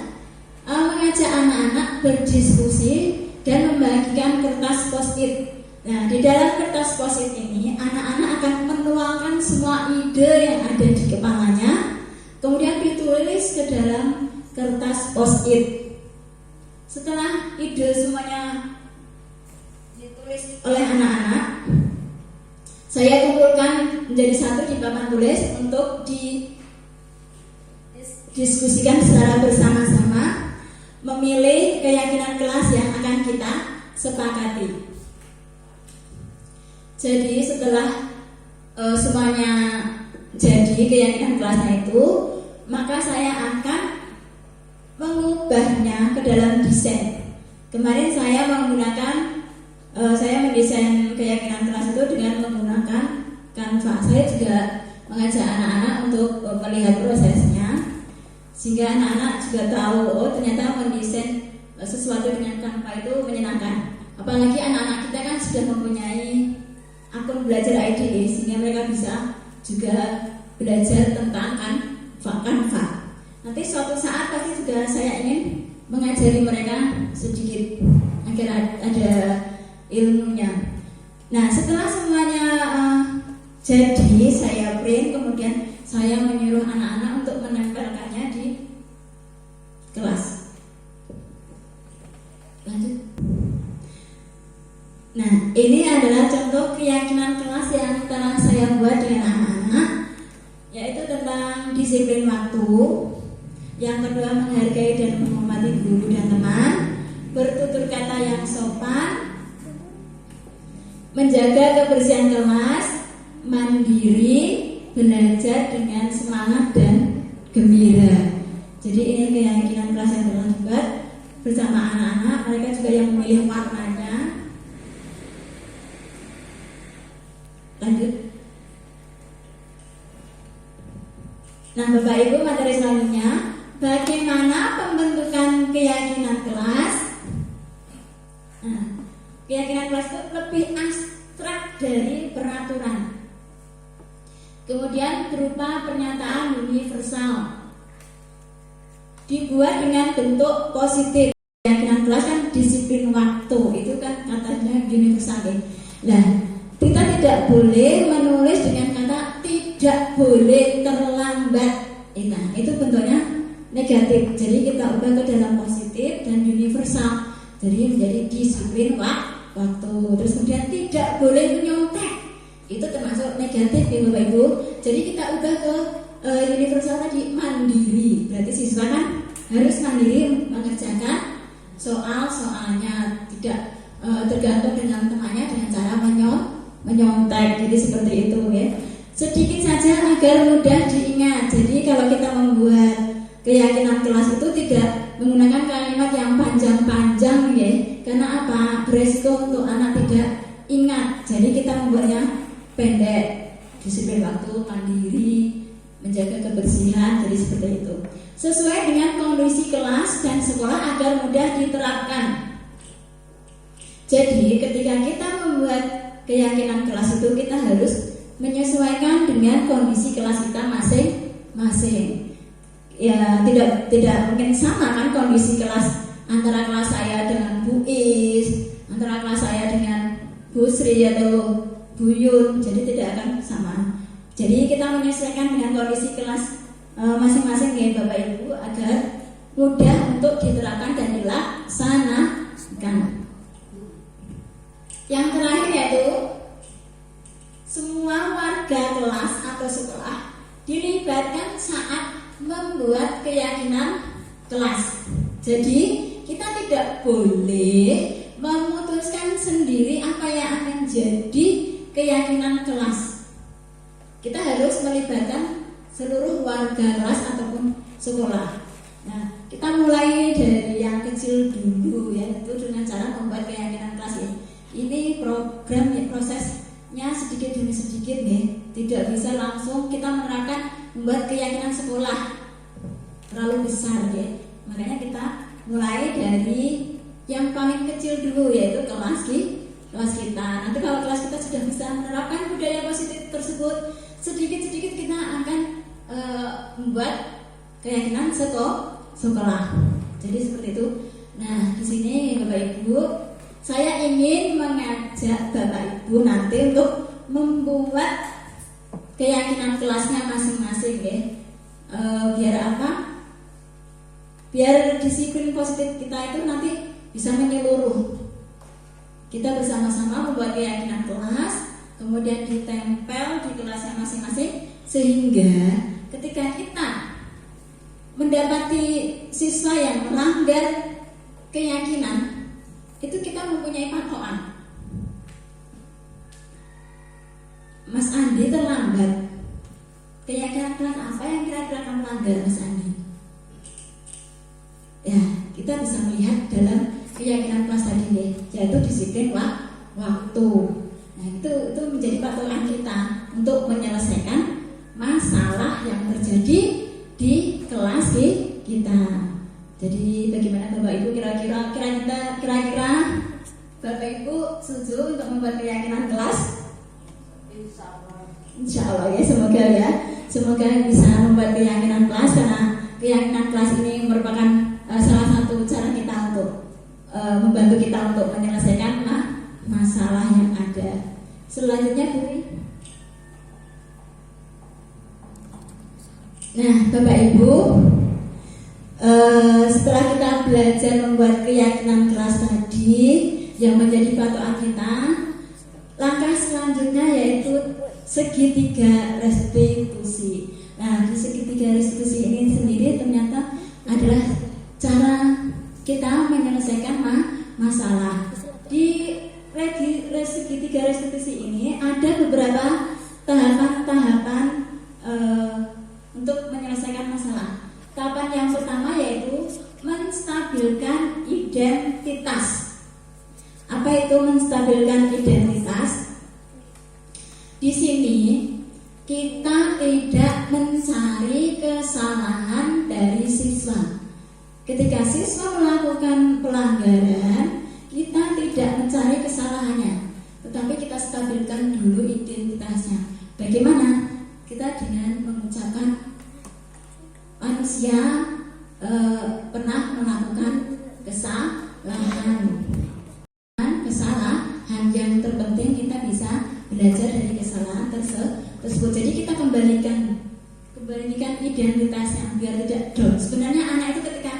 mengajak anak-anak berdiskusi dan membagikan kertas post-it. Nah, di dalam kertas post-it ini anak-anak akan menuangkan semua ide yang ada di kepalanya, kemudian ditulis ke dalam kertas post-it. Setelah ide semuanya ditulis oleh anak-anak, saya kumpulkan menjadi satu di papan tulis untuk didiskusikan secara bersama-sama, memilih keyakinan kelas yang akan kita sepakati. Jadi setelah semuanya jadi keyakinan kelasnya itu, maka saya akan mengubahnya ke dalam desain. Kemarin saya mendesain keyakinan kelas itu dengan menggunakan Canva. Saya juga mengajak anak-anak untuk melihat prosesnya, sehingga anak-anak juga tahu, oh ternyata mendesain sesuatu dengan Canva itu menyenangkan. Apalagi anak-anak kita kan sudah mempunyai akun belajar ID, sehingga mereka bisa juga belajar tentang Canva. Nanti suatu saat pasti juga saya ingin mengajari mereka sedikit agar ada ilmunya. Nah, setelah semuanya jadi, saya print, kemudian saya menyuruh anak-anak untuk menempelkannya di kelas. Lanjut. Nah, ini adalah contoh keyakinan kelas yang telah saya buat dengan anak-anak, yaitu tentang disiplin waktu, Yang kedua, menghargai dan menghormati guru dan teman, bertutur kata yang sopan, menjaga kebersihan kelas, mandiri, belajar dengan semangat dan gembira. Jadi ini keyakinan kelas yang berlanjut bersama anak-anak. Mereka juga yang memilih warnanya. Lanjut. Nah, Bapak Ibu, materi selanjutnya, bagaimana pembentukan keyakinan kelas? Nah, keyakinan kelas itu lebih abstrak dari peraturan. Kemudian berupa pernyataan universal, dibuat dengan bentuk positif. Keyakinan kelas kan disiplin waktu, itu kan katanya universal. Nah, kita tidak boleh menulis dengan kata tidak boleh terlambat. Nah, itu bentuknya negatif. Jadi kita ubah ke dalam positif dan universal. Jadi menjadi disiplin waktu. Terus kemudian tidak boleh menyontek. Itu termasuk negatif ya Bapak Ibu. Jadi kita ubah ke universal tadi, mandiri. Berarti siswa kan harus mandiri mengerjakan soalnya, tidak tergantung dengan temannya dengan cara menyontek. Jadi seperti itu ya. Sedikit saja agar mudah diingat. Jadi kalau kita membuat keyakinan kelas itu tidak menggunakan kalimat yang panjang-panjang ya. Karena apa? Beresiko untuk anak tidak ingat. Jadi kita membuatnya pendek, disiplin waktu, mandiri, menjaga kebersihan. Jadi seperti itu. Sesuai dengan kondisi kelas dan sekolah agar mudah diterapkan. Jadi ketika kita membuat keyakinan kelas itu kita harus menyesuaikan dengan kondisi kelas kita masing-masing. Ya tidak mungkin sama kan kondisi kelas antara kelas saya dengan Bu Is, antara kelas saya dengan Bu Sri atau Bu Yun. Jadi tidak akan sama. Jadi kita menyesuaikan dengan kondisi kelas masing-masing ya Bapak Ibu agar mudah untuk diterapkan dan dilaksanakan. Yang terakhir yaitu semua warga kelas atau sekolah dilibatkan saat membuat keyakinan kelas. Jadi kita tidak boleh memutuskan sendiri apa yang akan jadi keyakinan kelas. Kita harus melibatkan seluruh warga kelas ataupun sekolah. Nah, kita mulai dari yang kecil dulu ya, itu dengan cara membuat keyakinan kelas ya. Ini program ya, prosesnya sedikit demi sedikit nih. Tidak bisa langsung kita menerapkan membuat keyakinan sekolah terlalu besar ya. Makanya kita mulai dari yang paling kecil dulu yaitu kelas kita. Nanti kalau kelas kita sudah bisa menerapkan budaya positif tersebut, sedikit-sedikit kita akan membuat keyakinan sekolah. Jadi seperti itu. Nah, di sini Bapak Ibu, saya ingin mengajak Bapak Ibu nanti untuk membuat keyakinan kelasnya masing-masing ya. Biar apa? Biar disiplin positif kita itu nanti bisa menyeluruh. Kita bersama-sama membuat keyakinan kelas, kemudian ditempel di kelasnya masing-masing, sehingga ketika kita mendapati siswa yang melanggar keyakinan, itu kita mempunyai patokan. Mas Andi terlambat. Keyakinan kelas apa yang kira-kira akan melanggar Mas Andi? Ya, kita bisa melihat dalam keyakinan kelas tadi nih, yaitu disiplin waktu. Nah, itu menjadi patokan kita untuk menyelesaikan masalah yang terjadi di kelas kita. Jadi bagaimana Bapak Ibu kira-kira Bapak Ibu setuju untuk membuat keyakinan kelas? Insya Allah ya, semoga bisa membuat keyakinan kelas, karena keyakinan kelas ini merupakan salah satu cara kita untuk membantu kita untuk menyelesaikan masalah yang ada. Selanjutnya Bu. Nah, Bapak Ibu, setelah kita belajar membuat keyakinan kelas tadi yang menjadi patokan kita, langkah selanjutnya yaitu segitiga restitusi. Nah, di segitiga restitusi ini sendiri ternyata adalah cara kita menyelesaikan masalah. Di segitiga restitusi ini ada beberapa tahapan-tahapan untuk menyelesaikan masalah. Tahapan yang pertama yaitu menstabilkan identitas. Apa itu menstabilkan identitas? Di sini kita tidak mencari kesalahan dari siswa. Ketika siswa melakukan pelanggaran, kita tidak mencari kesalahannya, tetapi kita stabilkan dulu identitasnya. Bagaimana? Kita dengan mengucapkan manusia pernah melakukan kesalahan. Kesalahan yang terpenting kita bisa belajar dari kesalahan tersebut. Jadi kita kembalikan identitasnya biar tidak down. Sebenarnya anak itu ketika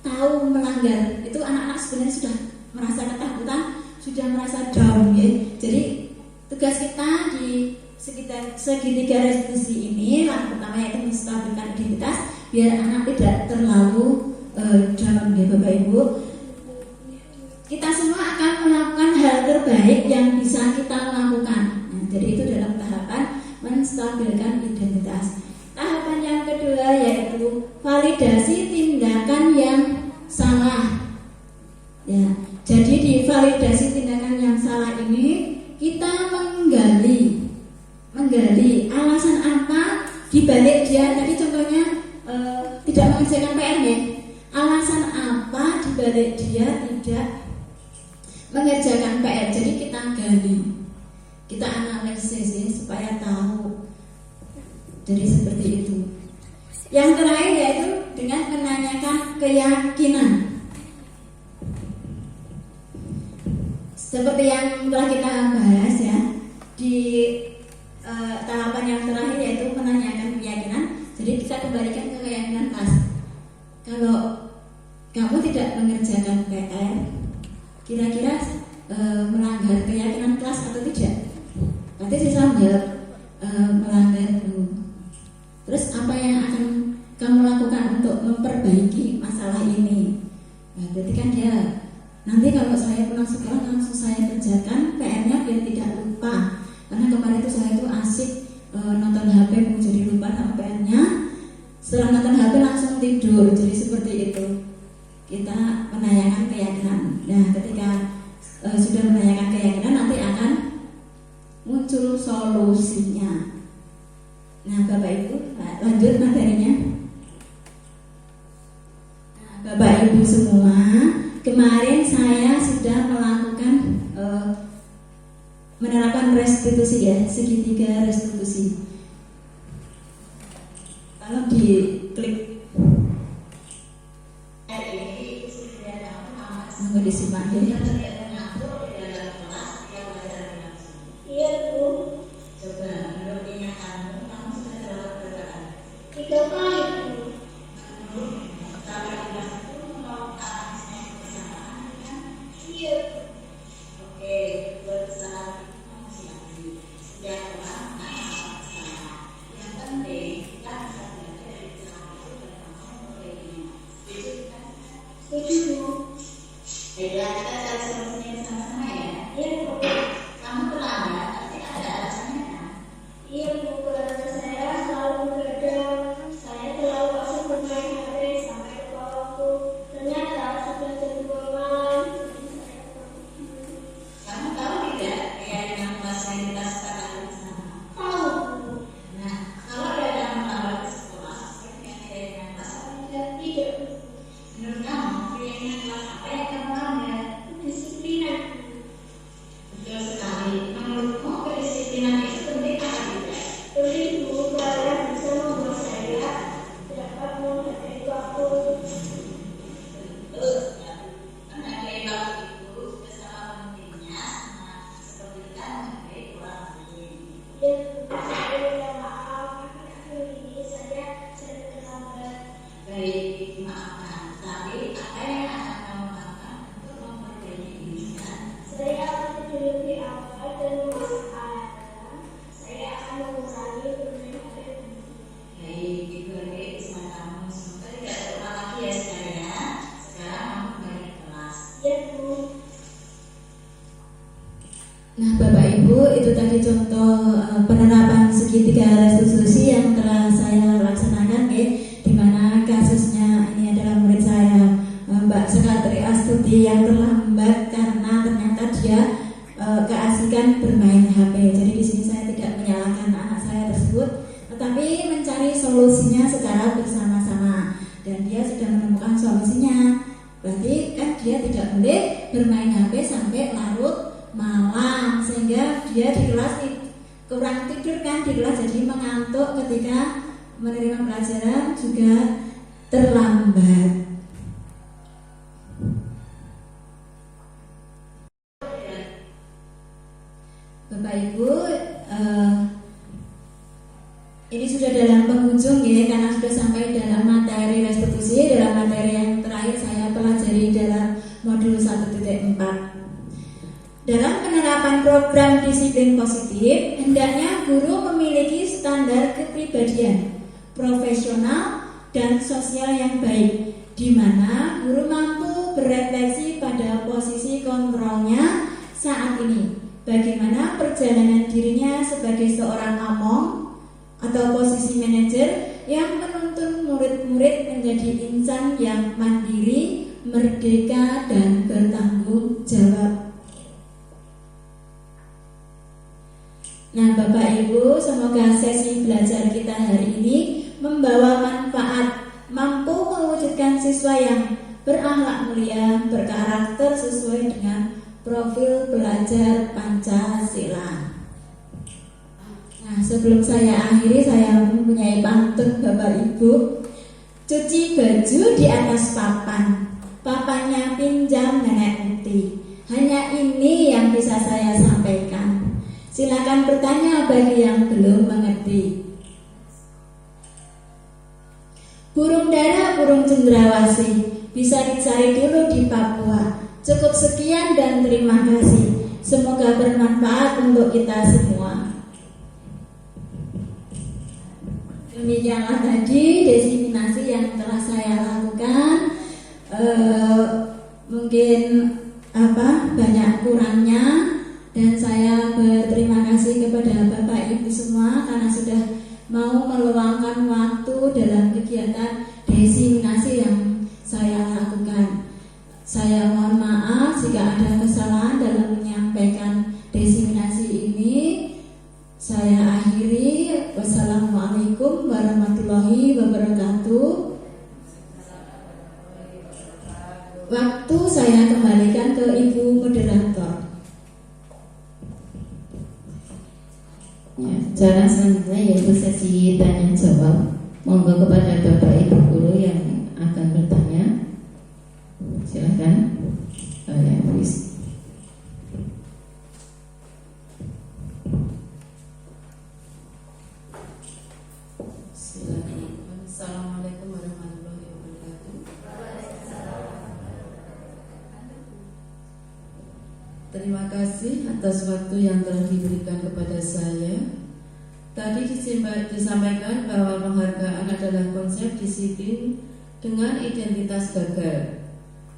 tahu melanggar itu anak-anak sebenarnya sudah merasa ketakutan, sudah merasa down ya. Jadi tugas kita di segitiga restitusi ini langkah pertama yaitu menstabilkan identitas biar anak tidak terlalu down ya Bapak Ibu. Kita semua akan melakukan hal terbaik yang bisa kita lakukan. Nah, jadi itu dalam tahapan menstabilkan identitas. Tahapan yang kedua yaitu validasi tindakan yang salah. Ya, jadi di validasi tindakan yang salah ini kita menggali alasan apa dibalik dia tadi contohnya tidak mengerjakan PR-nya. Alasan apa dibalik dia tidak mengerjakan PR. Jadi kita gali, kita analisis ya, supaya tahu. Jadi seperti itu. Yang terakhir yaitu dengan menanyakan keyakinan. Seperti yang telah kita bahas ya di tahapan yang terakhir yaitu menanyakan keyakinan. Jadi kita kembalikan ke keyakinan kelas. Kalau kamu tidak mengerjakan PR, kira-kira melanggar keyakinan kelas atau tidak? Nanti siswa menjawab melanggar. Terus apa yang akan kamu lakukan untuk memperbaiki masalah ini? Nah, berarti kan dia nanti kalau saya pulang sekolah langsung saya kerjakan PR-nya biar tidak lupa. Karena kemarin itu saya itu asik nonton HP mau jadi lupa sama PR-nya. Setelah nonton HP langsung tidur. Jadi seperti itu. Kita menanyakan keyakinan. Nah, ketika sudah menanyakan keyakinan nanti akan muncul solusinya. Nah, Bapak Ibu, lanjut materinya. Nah, Bapak Ibu semua, kemarin saya sudah melakukan menerapkan restitusi ya, segitiga restitusi. Kalau diklik nunggu disimak ya. Iya Bu. Coba menurut ingatanmu kamu sudah terlalu berapa? 3 kali Bu. Sampai kelas 1 mau analisis kesalahan kan? Iya. Oke, bersama masih lagi. Yang pertama yang penting kita bisa belajar dari kesalahan. Nah, Bapak Ibu, itu tadi contoh penerapan segitiga restitusi yang telah saya laksanakan, di mana kasusnya ini adalah murid saya, Mbak Sekatri Astuti, yang terlambat karena ternyata dia keasikan bermain HP. Jadi di sini saya tidak menyalahkan anak saya tersebut, tetapi mencari solusinya secara bersama-sama, dan dia sudah menemukan solusinya. Berarti kan dia tidak boleh bermain HP sampai larut malam, sehingga dia di kelas kurang tidur kan di kelas, jadi mengantuk ketika menerima pelajaran juga terlambat. Bapak Ibu, ini sudah dalam penghujung ya, karena sudah sampai dalam materi restitusi, dalam materi yang terakhir saya pelajari dalam modul 1.4. Dalam penerapan program disiplin positif, hendaknya guru memiliki standar kepribadian, profesional, dan sosial yang baik, di mana guru mampu berefleksi pada posisi kontrolnya saat ini, bagaimana perjalanan dirinya sebagai seorang among atau posisi manajer yang menuntun murid-murid menjadi insan yang mandiri, merdeka, dan bertanggung jawab. Nah, Bapak Ibu, semoga sesi belajar kita hari ini membawa manfaat, mampu mewujudkan siswa yang berakhlak mulia, berkarakter sesuai dengan profil belajar Pancasila. Nah, sebelum saya akhiri, saya mempunyai pantun Bapak Ibu. Cuci baju di atas papan, papannya pinjam nenek Uti. Hanya ini yang bisa saya sampaikan. Silakan bertanya bagi yang belum mengerti. Burung dara, burung cendrawasih, bisa dicari dulu di Papua. Cukup sekian dan terima kasih. Semoga bermanfaat untuk kita semua. Demikianlah tadi diseminasi yang telah saya lakukan. Mungkin banyak kurangnya, dan saya berterima kasih kepada Bapak Ibu semua karena sudah mau meluangkan waktu dalam kegiatan diseminasi yang saya lakukan. Saya mohon maaf jika ada kesalahan dalam menyampaikan diseminasi ini. Saya akhiri. Wassalamualaikum warahmatullahi wabarakatuh. Waktu saya kembalikan ke Ibu Moderator. Ya, cara selanjutnya yaitu sesi tanya jawab. Monggo kepada Bapak Ibu guru yang akan bertanya. Silakan. Ya, please. Silakan. Assalamualaikum warahmatullahi wabarakatuh. Terima kasih atas waktu yang telah diberikan kepada saya. Tadi disampaikan bahwa penghargaan adalah konsep disiplin dengan identitas gagal.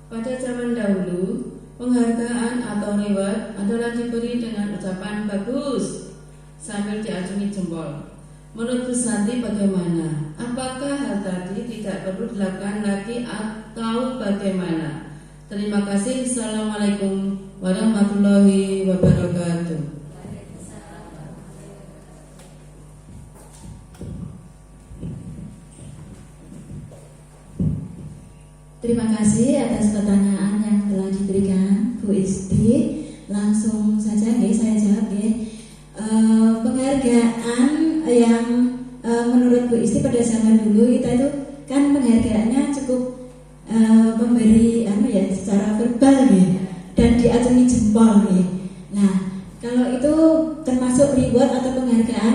Pada zaman dahulu, penghargaan atau reward adalah diberi dengan ucapan bagus sambil diacungi jempol. Menurut Bu Santi bagaimana? Apakah hal tadi tidak perlu dilakukan lagi atau bagaimana? Terima kasih. Assalamualaikum warahmatullahi wabarakatuh. Terima kasih atas pertanyaan yang telah diberikan Bu Isti. Langsung saja saya jawab penghargaan yang menurut Bu Isti pada zaman dulu kita itu kan penghargaannya cukup memberi secara verbal dan diacungi jempol Nah, kalau itu termasuk reward atau penghargaan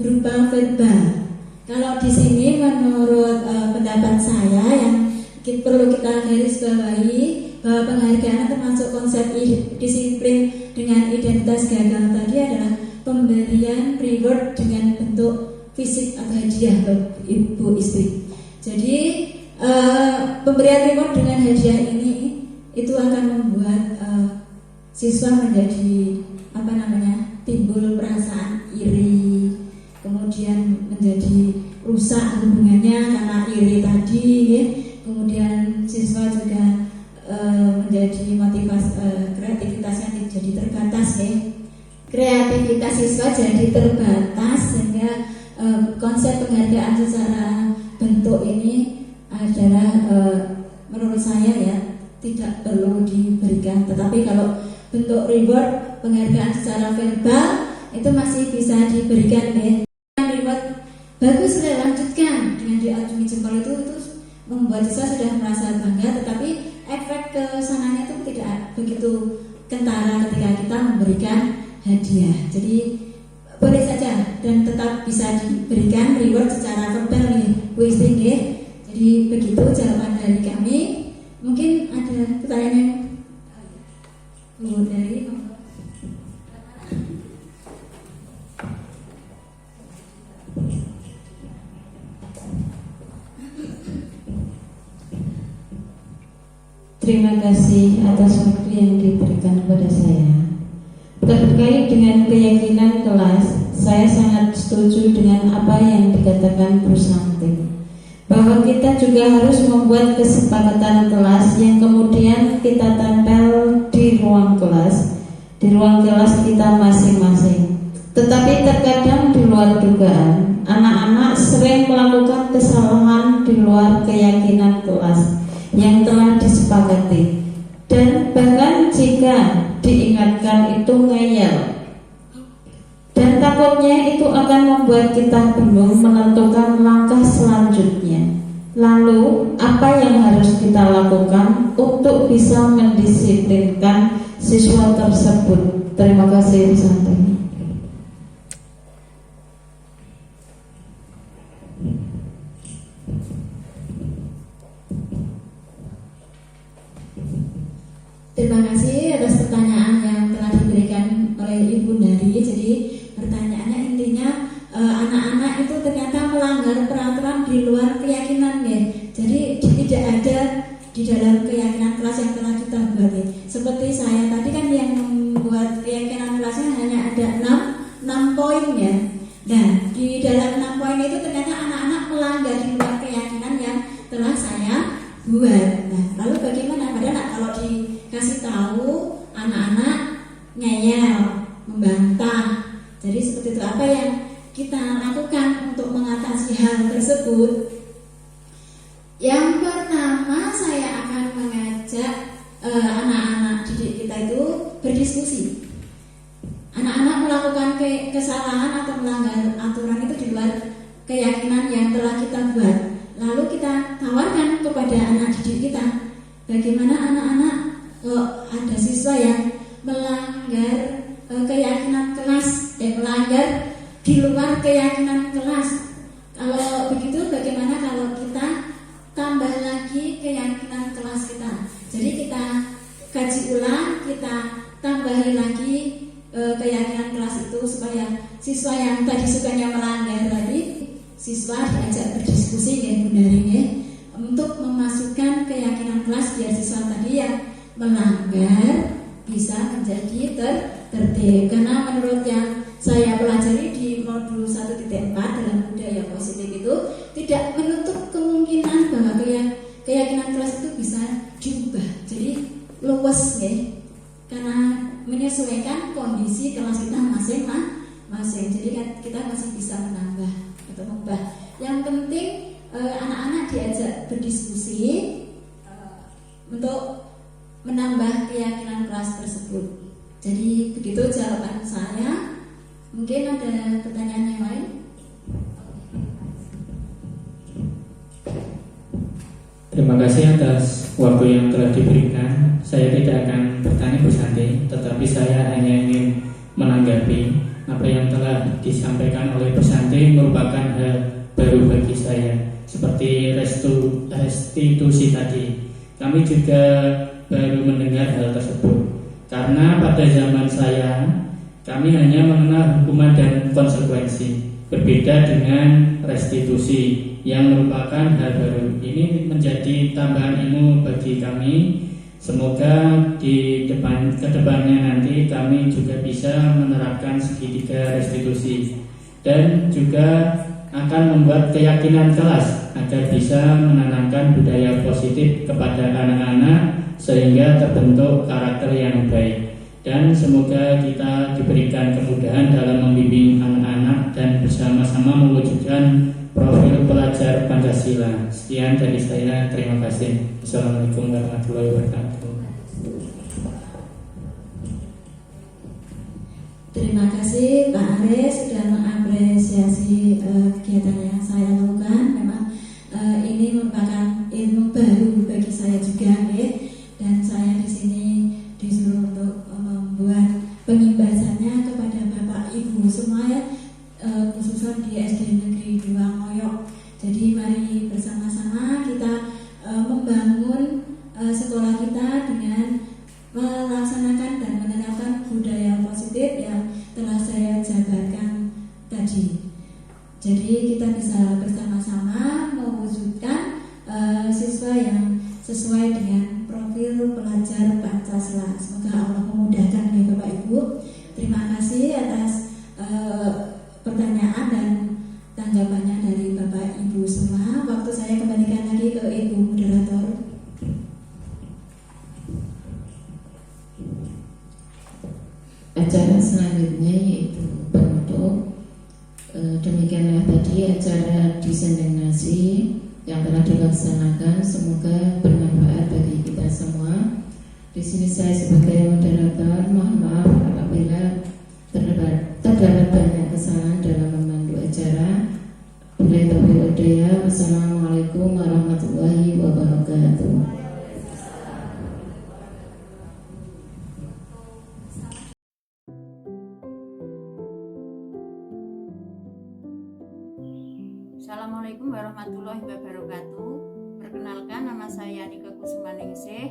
berupa verbal. Kalau di sini menurut pendapat saya yang perlu kita garis bawahi bahwa penghargaan termasuk konsep disiplin dengan identitas gagal tadi adalah pemberian reward dengan bentuk fisik atau hadiah Ibu Istri. Jadi pemberian reward dengan hadiah ini itu akan membuat siswa menjadi kreativitas siswa jadi terbatas, sehingga konsep penghargaan secara bentuk ini adalah menurut saya ya tidak perlu diberikan. Tetapi kalau bentuk reward, penghargaan secara verbal itu masih bisa diberikan ya. Reward bagus, sudah lanjutkan dengan diacungi jempol itu membuat siswa sudah merasa bangga, tetapi efek ke sananya itu tidak begitu kentara ketika kita memberikan hadiah. Jadi boleh saja dan tetap bisa diberikan reward secara verbal nih, kuising ya. Jadi begitu jawaban dari kami. Mungkin ada pertanyaan yang dari Terima kasih atas waktu yang diberikan kepada saya. Terkait dengan keyakinan kelas, saya sangat setuju dengan apa yang dikatakan Bu Santi, bahwa kita juga harus membuat kesepakatan kelas yang kemudian kita tempel di ruang kelas kita masing-masing. Tetapi terkadang di luar dugaan, anak-anak sering melakukan kesalahan di luar keyakinan kelas yang telah disepakati, dan bahkan jika diingatkan itu ngeyel, dan takutnya itu akan membuat kita bingung menentukan langkah selanjutnya. Lalu apa yang harus kita lakukan untuk bisa mendisiplinkan siswa tersebut? Terima kasih Bu Santi. Terima kasih atas pertanyaan yang telah diberikan oleh Ibu Nari. Jadi pertanyaannya intinya anak-anak itu ternyata melanggar peraturan di luar keyakinan ya. Jadi tidak ada di dalam keyakinan kelas yang telah kita buat ya. Seperti saya tadi kan yang membuat keyakinan kelasnya hanya ada 6 poin ya. Nah di dalam 6 poin itu ternyata anak-anak melanggar di luar keyakinan yang telah saya buat. Nah lalu bagaimana? Padahal kalau dikasih tahu anak-anak ngeyel, membantah. Jadi seperti itu. Apa yang kita lakukan untuk mengatasi hal tersebut? Yang pertama saya akan mengajak anak-anak didik kita itu berdiskusi. Anak-anak melakukan kesalahan atau melanggar aturan itu di luar keyakinan yang telah kita buat. Lalu kita tawarkan kepada anak didik kita, bagaimana anak-anak ada siswa yang melanggar keyakinan kelas, melanggar di luar keyakinan kelas. Kalau begitu bagaimana kalau kita tambah lagi keyakinan kelas kita? Jadi kita kaji ulang, kita tambahi lagi keyakinan kelas itu supaya siswa yang tadi sukanya melanggar tadi, siswa diajak berdiskusi ya benar ini untuk memasukkan keyakinan kelas biar siswa tadi yang melanggar bisa menjadi tertib. Karena menurut yang saya pelajari di modul 1.4 dalam budaya positif itu tidak menutup kemungkinan bahwa keyakinan kelas itu bisa diubah. Jadi luas ya, karena menyesuaikan kondisi kelas kita masing-masing. Jadi kan kita masih bisa menambah atau mengubah. Yang penting anak-anak diajak berdiskusi untuk menambah keyakinan kelas tersebut. Jadi begitu jawaban saya. Mungkin ada pertanyaan yang lain? Terima kasih atas waktu yang telah diberikan. Saya tidak akan bertanya Bu Santi, tetapi saya hanya ingin menanggapi apa yang telah disampaikan oleh Bu Santi merupakan hal baru bagi saya. Seperti restitusi tadi, kami juga baru mendengar hal tersebut. Karena pada zaman saya, kami hanya mengenal hukuman dan konsekuensi, berbeda dengan restitusi yang merupakan hal baru. Ini menjadi tambahan ilmu bagi kami. Semoga di kedepannya nanti kami juga bisa menerapkan segitiga restitusi dan juga akan membuat keyakinan kelas agar bisa menanamkan budaya positif kepada anak-anak sehingga terbentuk karakter yang baik. Dan semoga kita diberikan kemudahan dalam membimbing anak-anak dan bersama-sama mewujudkan profil pelajar Pancasila. Sekian dari saya, terima kasih. Assalamualaikum warahmatullahi wabarakatuh. Terima kasih Pak Aris sudah mengapresiasi kegiatan yang saya lakukan. Memang ini merupakan ilmu baru bagi saya juga, dan saya di sini disuruh untuk membuat pengimbasannya kepada Bapak Ibu semua, khususnya di SD Negeri 2 Ngoyok. Jadi mari bersama-sama kita membangun sekolah kita dengan melaksanakan dan menerapkan budaya positif yang telah saya jabarkan tadi. Jadi kita bisa bersama-sama mewujudkan siswa yang sesuai dengan profil pelajar Pancasila. Semoga Allah memudahkan ya Bapak Ibu. Terima kasih atas pertanyaan dan tanggapannya dari Bapak Ibu semua. Waktu saya kembalikan lagi ke Ibu Moderator. Acara selanjutnya yaitu penutup. Demikianlah tadi acara diseminasi yang telah dilaksanakan. Semoga bermanfaat bagi kita semua. Di sini saya sebagai moderator mohon maaf apabila terdapat banyak kesalahan dalam memandu acara. Bila taufiq. Wassalamualaikum warahmatullahi wabarakatuh. Assalamualaikum warahmatullahi wabarakatuh. Perkenalkan, nama saya Nika Kusmaningsih,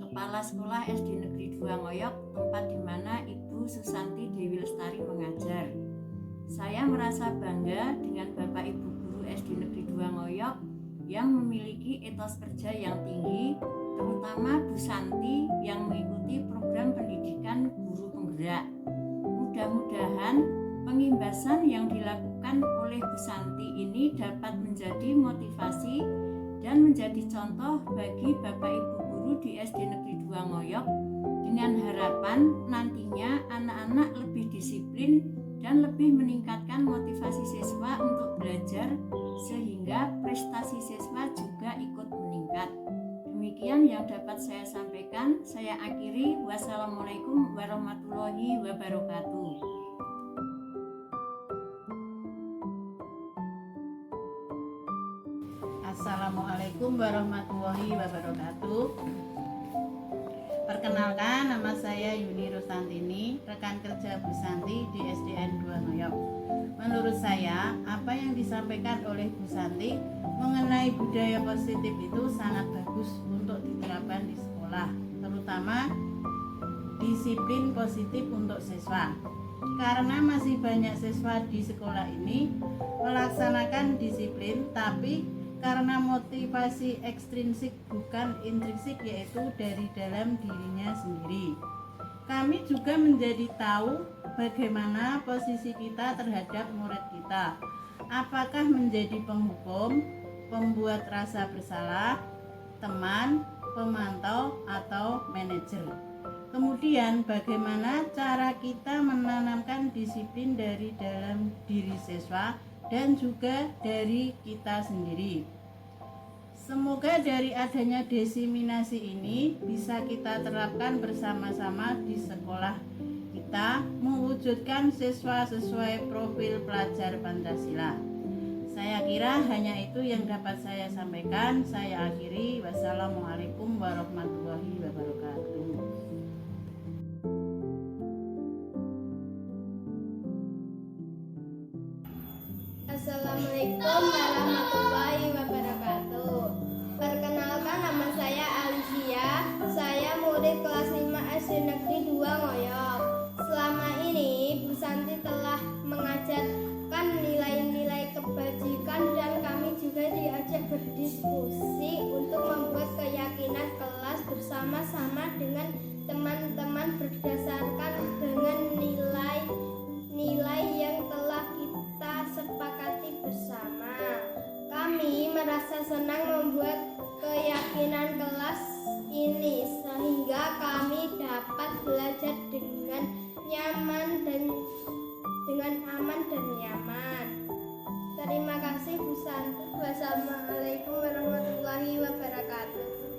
Kepala Sekolah SD Negeri 2 Ngoyok, tempat di mana Ibu Susanti Dewi Lestari mengajar. Saya merasa bangga dengan Bapak Ibu Guru SD Negeri 2 Ngoyok yang memiliki etos kerja yang tinggi, terutama Bu Santi yang mengikuti program pendidikan guru penggerak. Mudah-mudahan pengimbasan yang dilakukan oleh Bu Santi ini dapat menjadi motivasi dan menjadi contoh bagi Bapak Ibu Guru di SD Negeri 2 Ngoyok, dengan harapan nantinya anak-anak lebih disiplin dan lebih meningkatkan motivasi siswa untuk belajar sehingga prestasi siswa juga ikut meningkat. Demikian yang dapat saya sampaikan. Saya akhiri. Wassalamualaikum warahmatullahi wabarakatuh. Assalamualaikum warahmatullahi wabarakatuh. Perkenalkan, nama saya Yuni Rustantini, rekan kerja Bu Santi di SDN 2 Ngoyok. Menurut saya, apa yang disampaikan oleh Bu Santi mengenai budaya positif itu sangat bagus untuk diterapkan di sekolah, terutama disiplin positif untuk siswa. Karena masih banyak siswa di sekolah ini melaksanakan disiplin, tapi karena motivasi ekstrinsik bukan intrinsik, yaitu dari dalam dirinya sendiri. Kami juga menjadi tahu bagaimana posisi kita terhadap murid kita. Apakah menjadi penghukum, pembuat rasa bersalah, teman, pemantau, atau manajer. Kemudian bagaimana cara kita menanamkan disiplin dari dalam diri siswa dan juga dari kita sendiri. Semoga dari adanya diseminasi ini bisa kita terapkan bersama-sama di sekolah kita, mewujudkan siswa sesuai profil pelajar Pancasila. Saya kira hanya itu yang dapat saya sampaikan. Saya akhiri. Wassalamualaikum warahmatullahi wabarakatuh. Assalamualaikum warahmatullahi wabarakatuh. Perkenalkan, nama saya Alicia. Saya murid kelas 5 SD Negeri 2 Ngoyok. Selama ini Bu Santi telah mengajarkan nilai-nilai kebajikan dan kami juga diajak berdiskusi untuk membuat keyakinan kelas bersama-sama dengan teman-teman berdasarkan dengan nilai-nilai yang telah kita sepakati bersama. Kami Bu Santi. Wassalamualaikum warahmatullahi wabarakatuh.